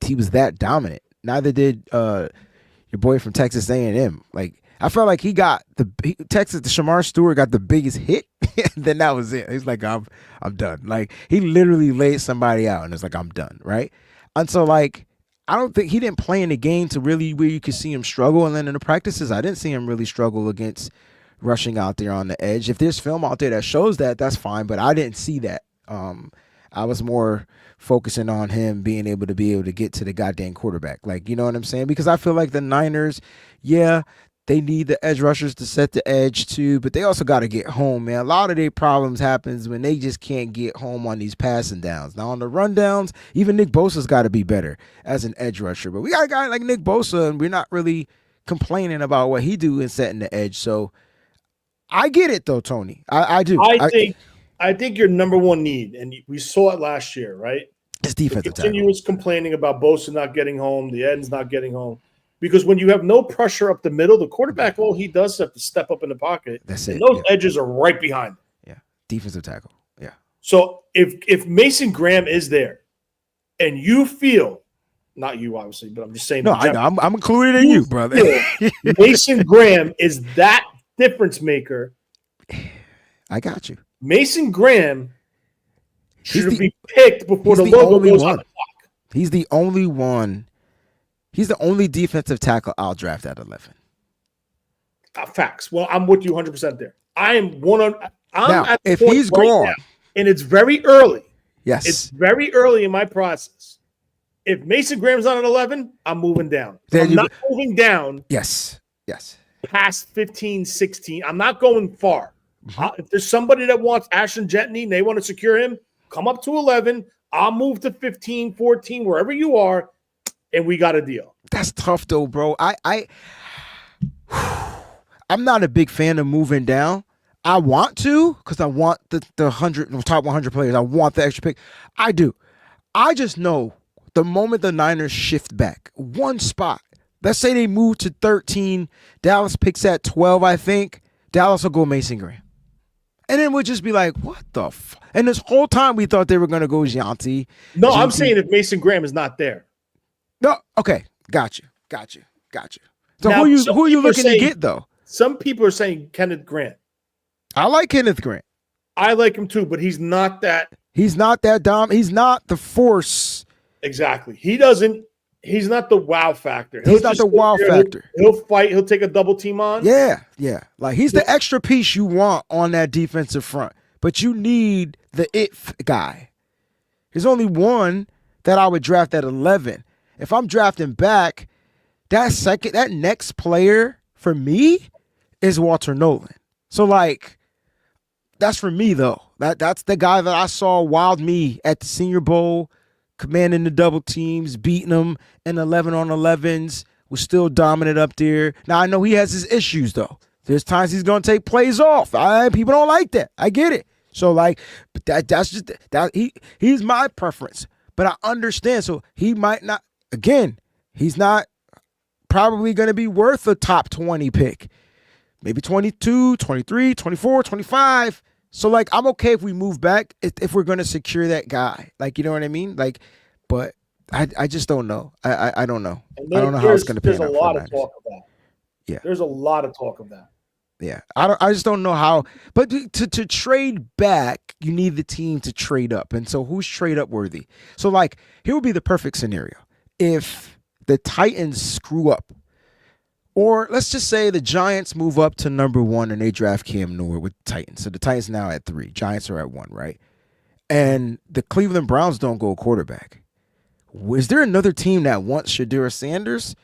he was that dominant. Neither did your boy from Texas A&M. Like I felt like he got the Shamar Stewart got the biggest hit, and then that was it. He's like, I'm done. Like he literally laid somebody out, and it's like I'm done, right? And so like I don't think he didn't play in the game to really where you could see him struggle, and then in the practices I didn't see him really struggle against rushing out there on the edge. If there's film out there that shows that, that's fine, but I didn't see that. I was more focusing on him being able to get to the goddamn quarterback. Like, you know what I'm saying? Because I feel like the Niners, they need the edge rushers to set the edge too, but they also got to get home, man. A lot of their problems happens when they just can't get home on these passing downs. Now on the rundowns, even Nick Bosa's got to be better as an edge rusher. But we got a guy like Nick Bosa, and we're not really complaining about what he do in setting the edge. So I get it though, Tony. I do. I think your number one need, and we saw it last year, right? It's defensive tackle. Continuous complaining about Bosa not getting home, the ends not getting home. Because when you have no pressure up the middle, the quarterback, all he does is have to step up in the pocket. That's it. And those edges are right behind him. Yeah, defensive tackle. Yeah. So if Mason Graham is there, and you feel, not you obviously, but I'm just saying. No, I know. I'm included in you, brother. Mason Graham is that difference maker. I got you. Mason Graham should be picked before the logo goes on the clock. He's the only one. He's the only defensive tackle I'll draft at 11. Facts. Well, I'm with you 100% there. I am now, at the if point he's right gone, now, and it's very early. Yes, it's very early in my process. If Mason Graham's not at 11, I'm moving down. I'm not moving down. Yes. Past 15, 16. I'm not going far. Mm-hmm. If there's somebody that wants Ashton Jentney and they want to secure him, come up to 11. I'll move to 15, 14, wherever you are. And we got a deal. That's tough though, bro. I'm not a big fan of moving down. I want to because I want the top 100 players. I want the extra pick. I do. I just know the moment the Niners shift back one spot, let's say they move to 13, Dallas picks at 12, I think, Dallas will go Mason Graham. And then we'll just be like, what the fuck? And this whole time we thought they were going to go Gianti. No, I'm saying if Mason Graham is not there. No, okay, got you. So now, who are you looking to get though? some people are saying Kenneth Grant. I like Kenneth Grant. I like him too, but he's not that. He's not that He's not the force. Exactly. He's not the wow factor. He's not the wow factor. He'll fight. He'll take a double team on. Yeah. Like he's the extra piece you want on that defensive front, but you need the it guy. There's only one that I would draft at 11. If I'm drafting back, that next player for me is Walter Nolan. So like, that's for me though. That's the guy that I saw wild me at the Senior Bowl, commanding the double teams, beating them in 11-on-11s, was still dominant up there. Now I know he has his issues though. There's times he's gonna take plays off. People don't like that. I get it. So like, but that's just that he's my preference. But I understand. So he might not. Again, he's not probably going to be worth a top 20 pick. Maybe 22, 23, 24, 25. So, like, I'm okay if we move back if we're going to secure that guy. Like, you know what I mean? Like, but I just don't know. I don't know. I don't know how it's going to pan out. There's a lot of talk of that. Yeah. There's a lot of talk of that. Yeah. I just don't know how. But to trade back, you need the team to trade up. And so who's trade up worthy? So, like, here would be the perfect scenario. If the Titans screw up, or let's just say the Giants move up to number 1 and they draft Cam Newton with the Titans. So the Titans now at 3. Giants are at 1, right? And the Cleveland Browns don't go quarterback. Is there another team that wants Shedeur Sanders?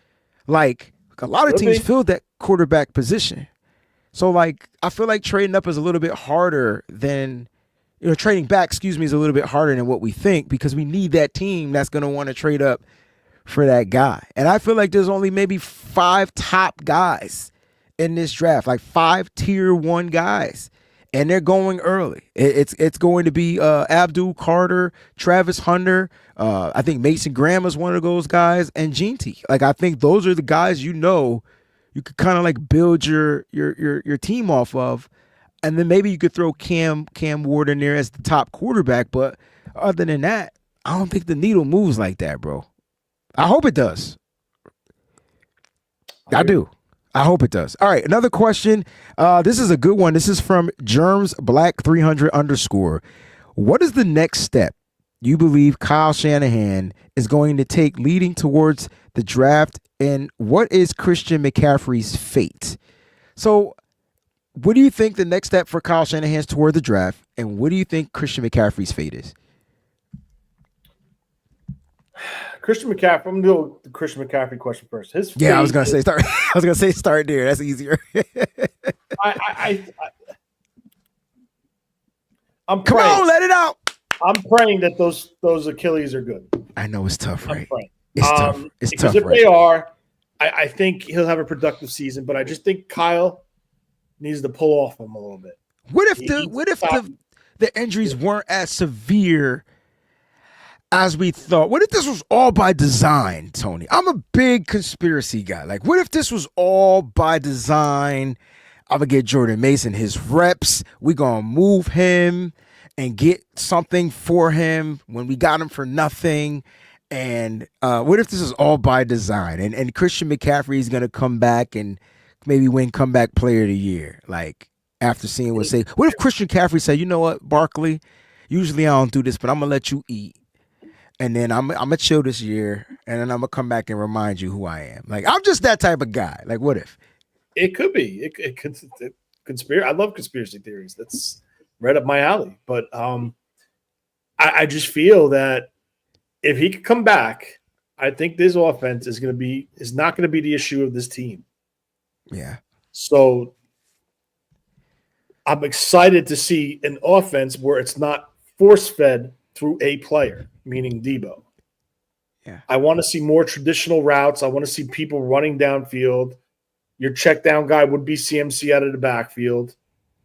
Like, a lot of teams filled that quarterback position. So, like, I feel like trading up is a little bit harder than, trading back, is a little bit harder than what we think, because we need that team that's going to want to trade up for that guy. And I feel like there's only maybe 5 top guys in this draft, like 5 tier 1 guys, and they're going early. It's going to be Abdul Carter, Travis Hunter. I think Mason Graham is one of those guys, and Gene T. Like, I think those are the guys you could kind of like build your team off of, and then maybe you could throw Cam Ward in there as the top quarterback. But other than that, I don't think the needle moves like that, bro. I hope it does. I do. I hope it does. All right, another question. This is a good one. This is from Germs Black 300_. What is the next step you believe Kyle Shanahan is going to take leading towards the draft, and what is Christian McCaffrey's fate? So, what do you think the next step for Kyle Shanahan is toward the draft, and what do you think Christian McCaffrey's fate is? Christian McCaffrey. I'm gonna do the Christian McCaffrey question first. I was gonna say start. I was gonna say start there. That's easier. I'm praying. Come on, let it out. I'm praying that those Achilles are good. I know it's tough, right? I'm praying. It's tough. It's because tough. If they are, I think he'll have a productive season. But I just think Kyle needs to pull off him a little bit. What if the injuries weren't as severe as we thought? What if this was all by design, Tony? I'm a big conspiracy guy. Like, what if this was all by design? I'm going to get Jordan Mason his reps. We're going to move him and get something for him when we got him for nothing. And what if this is all by design? And Christian McCaffrey is going to come back and maybe win comeback player of the year. Like, after seeing what say. What if Christian McCaffrey said, you know what, Barkley, usually I don't do this, but I'm going to let you eat. And then I'm going to chill this year, and then I'm going to come back and remind you who I am. Like, I'm just that type of guy. Like, what if? It could be. It could. I love conspiracy theories. That's right up my alley. But I just feel that if he could come back, I think this offense is not going to be the issue of this team. Yeah. So I'm excited to see an offense where it's not force-fed through a player, meaning Debo. Yeah. I want to see more traditional routes. I want to see people running downfield. Your check down guy would be CMC out of the backfield.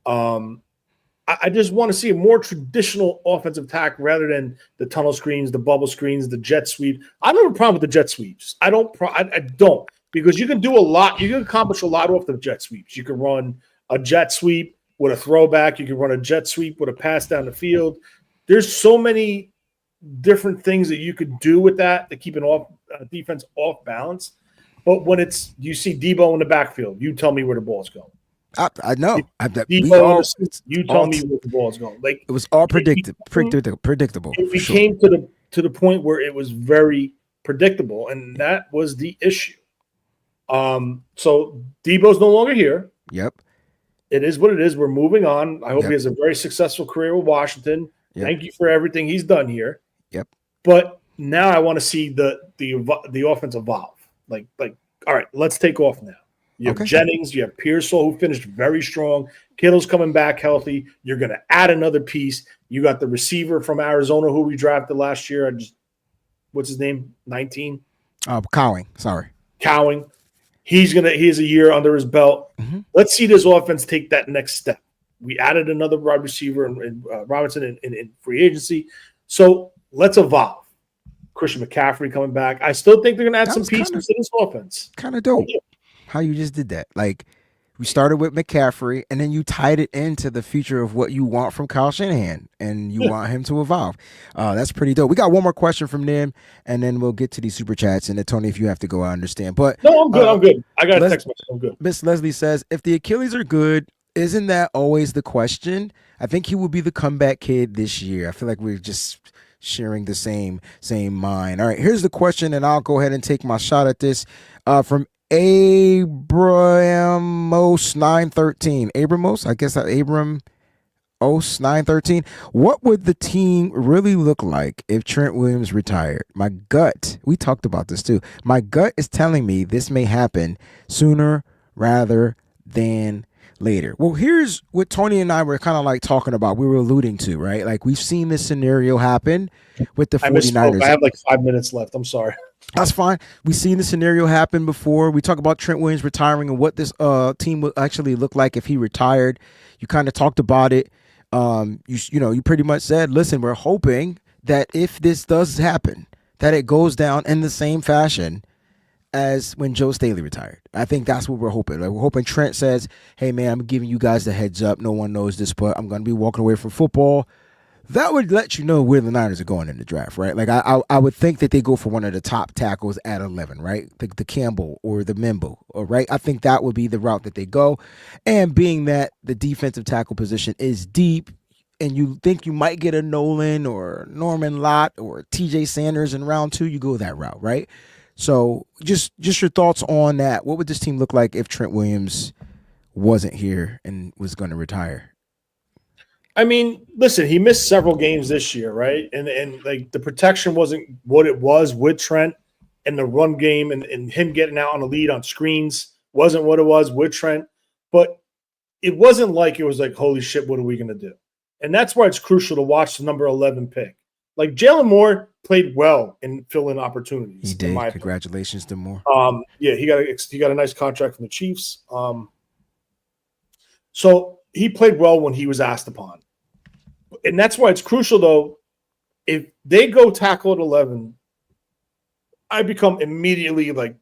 I just want to see a more traditional offensive attack rather than the tunnel screens, the bubble screens, the jet sweep. I don't have a problem with the jet sweeps. I don't because you can do a lot. You can accomplish a lot off the jet sweeps. You can run a jet sweep with a throwback. You can run a jet sweep with a pass down the field. There's so many different things that you could do with that to keep an defense off balance. But when you see Debo in the backfield, you tell me where the ball's going. I know. We Debo in the all suit, you tell all me where the ball's going. Like it was all predictable it for sure. became to the point where it was very predictable, and that was the issue. So Debo's no longer here. Yep. It is what it is. We're moving on. I hope Yep. he has a very successful career with Washington. Yep. Thank you for everything he's done here. Yep. But now I want to see the offense evolve. Like, all right, let's take off now. You have Jennings, you have Pearsall, who finished very strong. Kittle's coming back healthy. You're going to add another piece. You got the receiver from Arizona who we drafted last year. What's his name? 19? Cowing. Sorry. Cowing. He has a year under his belt. Mm-hmm. Let's see this offense take that next step. We added another wide receiver in Robinson in free agency. So let's evolve. Christian McCaffrey coming back. I still think they're going to add some pieces to this offense. Kind of dope. How you just did that. Like, we started with McCaffrey, and then you tied it into the future of what you want from Kyle Shanahan, and you want him to evolve. That's pretty dope. We got one more question from them, and then we'll get to these super chats. And then, Tony, if you have to go, I understand. But no, I'm good. I'm good. I got a text message. I'm good. Miss Leslie says, if the Achilles are good, isn't that always the question? I think he will be the comeback kid this year. I feel like we're just sharing the same mind. All right, here's the question, and I'll go ahead and take my shot at this from Abramos 913. Abramos, I guess Abram Os 913. What would the team really look like if Trent Williams retired? My gut, we talked about this too. My gut is telling me this may happen sooner rather than later. Well, here's what Tony and I were kind of like talking about. We were alluding to, right? Like, we've seen this scenario happen with the 49ers. I have like 5 minutes left. I'm sorry. That's fine. We've seen the scenario happen before. We talk about Trent Williams retiring and what this team would actually look like if he retired. You kind of talked about it. You pretty much said, listen, we're hoping that if this does happen, that it goes down in the same fashion as when Joe Staley retired. I think that's what we're hoping. Like, we're hoping Trent says, hey, man, I'm giving you guys the heads up. No one knows this, but I'm going to be walking away from football. That would let you know where the Niners are going in the draft, right? Like, I would think that they go for one of the top tackles at 11, right? The Campbell or the Mimbo, right? I think that would be the route that they go. And being that the defensive tackle position is deep, and you think you might get a Nolan or Norman Lott or TJ Sanders in round 2, you go that route, right? So just your thoughts on that. What would this team look like if Trent Williams wasn't here and was going to retire? I mean, listen, he missed several games this year, right? And like, the protection wasn't what it was with Trent, and the run game and him getting out on the lead on screens wasn't what it was with Trent. But it wasn't like it was like, holy shit, what are we going to do? And that's why it's crucial to watch the number 11 pick. Like, Jalen Moore played well in fill-in opportunities. He did. Congratulations to Moore. Yeah, he got a nice contract from the Chiefs. So he played well when he was asked upon. And that's why it's crucial, though, if they go tackle at 11, I become immediately like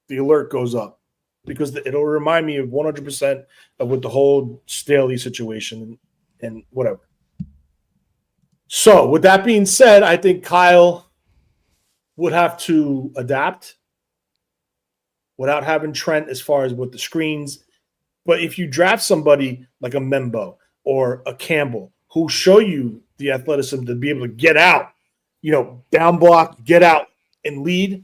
the alert goes up, because it'll remind me of 100% of what the whole Staley situation and whatever. So with that being said, I think Kyle would have to adapt without having Trent as far as with the screens. But if you draft somebody like a Membo or a Campbell who show you the athleticism to be able to get out, down block, get out and lead,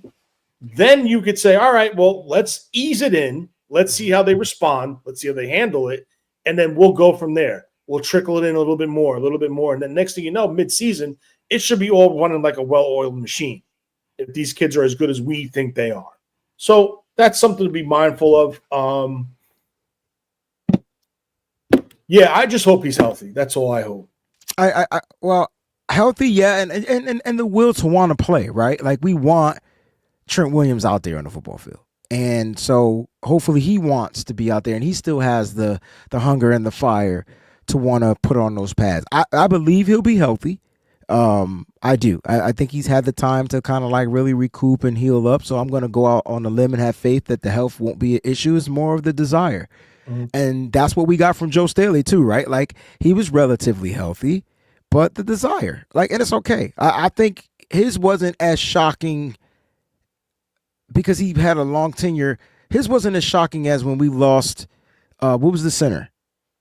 then you could say, all right, well, let's ease it in. Let's see how they respond. Let's see how they handle it. And then we'll go from there. We'll trickle it in a little bit more. And then next thing you know, mid-season, it should be all running like a well-oiled machine if these kids are as good as we think they are. So that's something to be mindful of. Yeah, I just hope he's healthy. That's all I hope. Well, healthy, yeah, and the will to want to play, right? Like, we want Trent Williams out there on the football field. And so hopefully he wants to be out there, and he still has the hunger and the fire to want to put on those pads. I believe he'll be healthy. I do. I think he's had the time to kind of like really recoup and heal up. So I'm going to go out on a limb and have faith that the health won't be an issue. It's more of the desire. Mm-hmm. And that's what we got from Joe Staley too, right? Like, he was relatively healthy, but the desire, like, and it's okay. I think his wasn't as shocking because he had a long tenure. His wasn't as shocking as when we lost What was the center?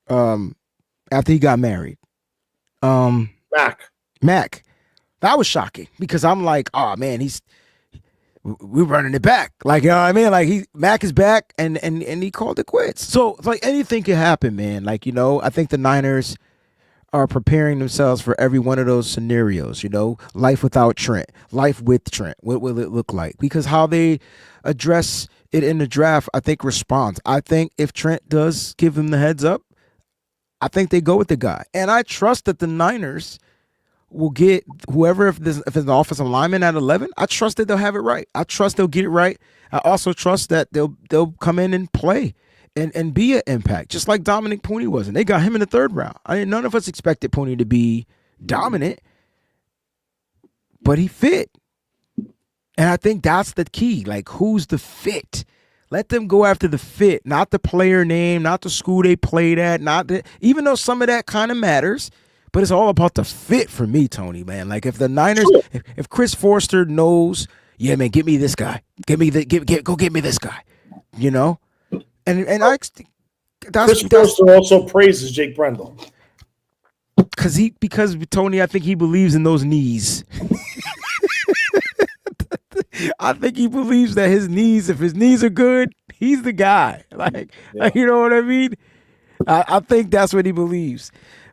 After he got married. Mac. That was shocking because I'm like, oh man, we're running it back. Like, you know what I mean? Like Mac is back and he called it quits. So it's like anything can happen, man. Like, I think the Niners are preparing themselves for every one of those scenarios, life without Trent, life with Trent. What will it look like? Because how they address it in the draft, I think responds. I think if Trent does give him the heads up, I think they go with the guy. And I trust that the Niners will get whoever, if it's an offensive lineman at 11, I trust that they'll have it right. I trust they'll get it right. I also trust that they'll come in and play and be an impact, just like Dominic Pooney was. And they got him in the third round. None of us expected Pooney to be dominant, but he fit. And I think that's the key. Like, who's the fit? Let them go after the fit, not the player name, not the school they played at, even though some of that kind of matters. But it's all about the fit for me, Tony, man. Like if the Niners, if Chris Forster knows, yeah, man, get me this guy. Go get me this guy. And Chris Forster also praises Jake Brendel. Because Tony, I think he believes in those knees. I think he believes that if his knees are good, he's the guy. Like you know what I mean? I think that's what he believes.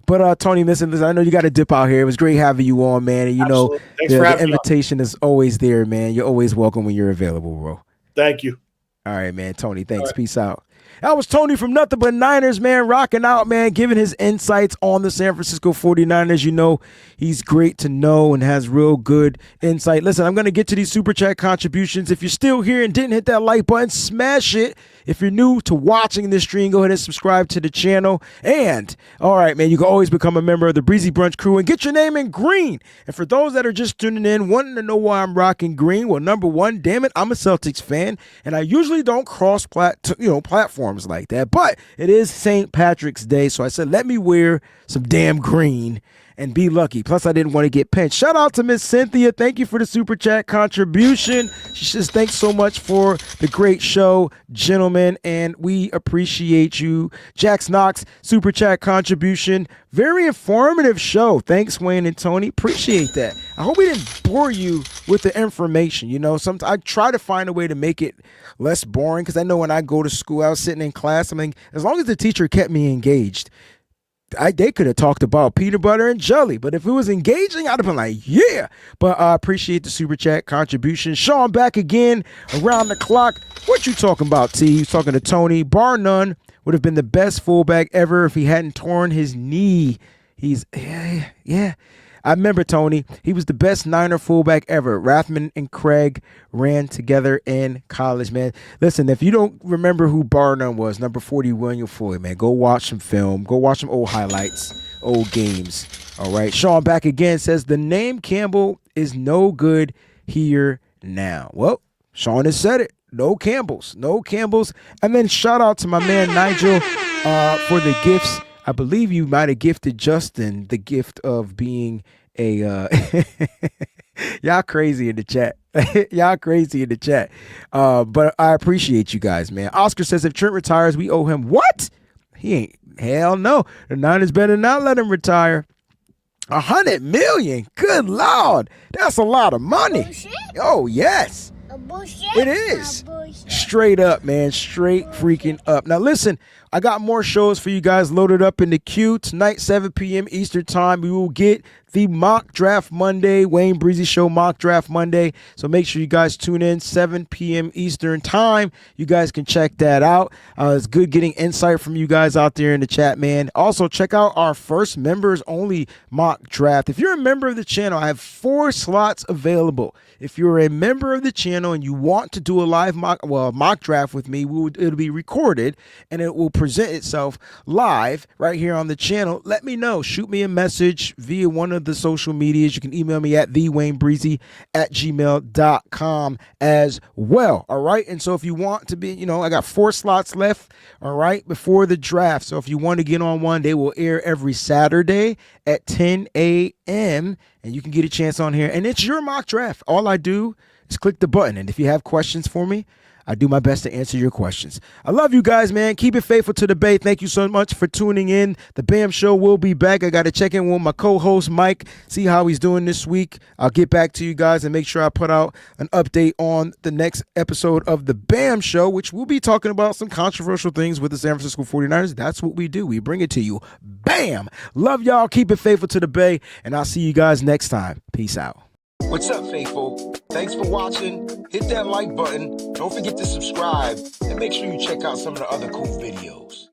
But Tony, listen, I know you got to dip out here. It was great having you on, man. And the invitation is always there, man. You're always welcome when you're available, bro. Thank you. All right, man. Tony, thanks. Right. Peace out. That was Tony from Nothing But Niners, man, rocking out, man, giving his insights on the San Francisco 49ers. He's great to know and has real good insight. Listen, I'm going to get to these Super Chat contributions. If you're still here and didn't hit that like button, smash it. If you're new to watching this stream, go ahead and subscribe to the channel. And, all right, man, you can always become a member of the Breezie Brunch crew and get your name in green. And for those that are just tuning in, wanting to know why I'm rocking green, well, number one, damn it, I'm a Celtics fan, and I usually don't cross platforms like that. But it is St. Patrick's Day, so I said, let me wear some damn green and be lucky. Plus, I didn't want to get pinched. Shout out to Miss Cynthia. Thank you for the Super Chat contribution. She says, thanks so much for the great show, gentlemen, and we appreciate you. Jax Knox, Super Chat contribution. Very informative show. Thanks, Wayne and Tony. Appreciate that. I hope we didn't bore you with the information. Sometimes I try to find a way to make it less boring because I know when I go to school, I was sitting in class. As long as the teacher kept me engaged, they could have talked about peanut butter and jelly, but if it was engaging, I'd have been like, yeah. But I appreciate the Super Chat contribution. Sean back again around the clock. What you talking about, T? He's talking to Tony. Bar none, would have been the best fullback ever if he hadn't torn his knee. Yeah. I remember, Tony, he was the best Niner fullback ever. Rathman and Craig ran together in college, man. Listen, if you don't remember who bar none was, number 40, William Floyd, man, go watch some film. Go watch some old highlights, old games. All right. Sean back again says the name Campbell is no good here now. Well, Sean has said it. No Campbells. And then shout out to my man Nigel for the gifts. I believe you might have gifted Justin the gift of being a y'all crazy in the chat. But I appreciate you guys, man. Oscar says if Trent retires, we owe him what? He ain't. Hell no. The Niners better not let him retire. $100 million. Good Lord. That's a lot of money. Bullshit? Oh, yes. Bullshit? It is. Straight up, man. Straight freaking up. Now, listen, I got more shows for you guys loaded up in the queue. Tonight, 7 p.m. Eastern time, we will get the Mock Draft Monday, WayneBreezie Show Mock Draft Monday. So make sure you guys tune in, 7 p.m. Eastern time. You guys can check that out. It's good getting insight from you guys out there in the chat, man. Also, check out our first members only mock draft. If you're a member of the channel, I have 4 slots available. If you're a member of the channel and you want to do a live mock draft with me, it'll be recorded and it will present itself live right here on the channel. Let me know. Shoot me a message via one of the social medias. You can email me at thewayneBreezie@gmail.com as well. All right. And so if you want to be, I got 4 slots left. All right. Before the draft. So if you want to get on one, they will air every Saturday at 10 a.m. and you can get a chance on here. And it's your mock draft. All I do is click the button. And if you have questions for me, I do my best to answer your questions. I love you guys, man. Keep it faithful to the Bay. Thank you so much for tuning in. The B.A.M show will be back. I got to check in with my co-host, Mike, see how he's doing this week. I'll get back to you guys and make sure I put out an update on the next episode of the B.A.M show, which we'll be talking about some controversial things with the San Francisco 49ers. That's what we do. We bring it to you. Bam! Love y'all. Keep it faithful to the Bay, and I'll see you guys next time. Peace out. What's up, faithful? Thanks for watching. Hit that like button. Don't forget to subscribe, and make sure you check out some of the other cool videos.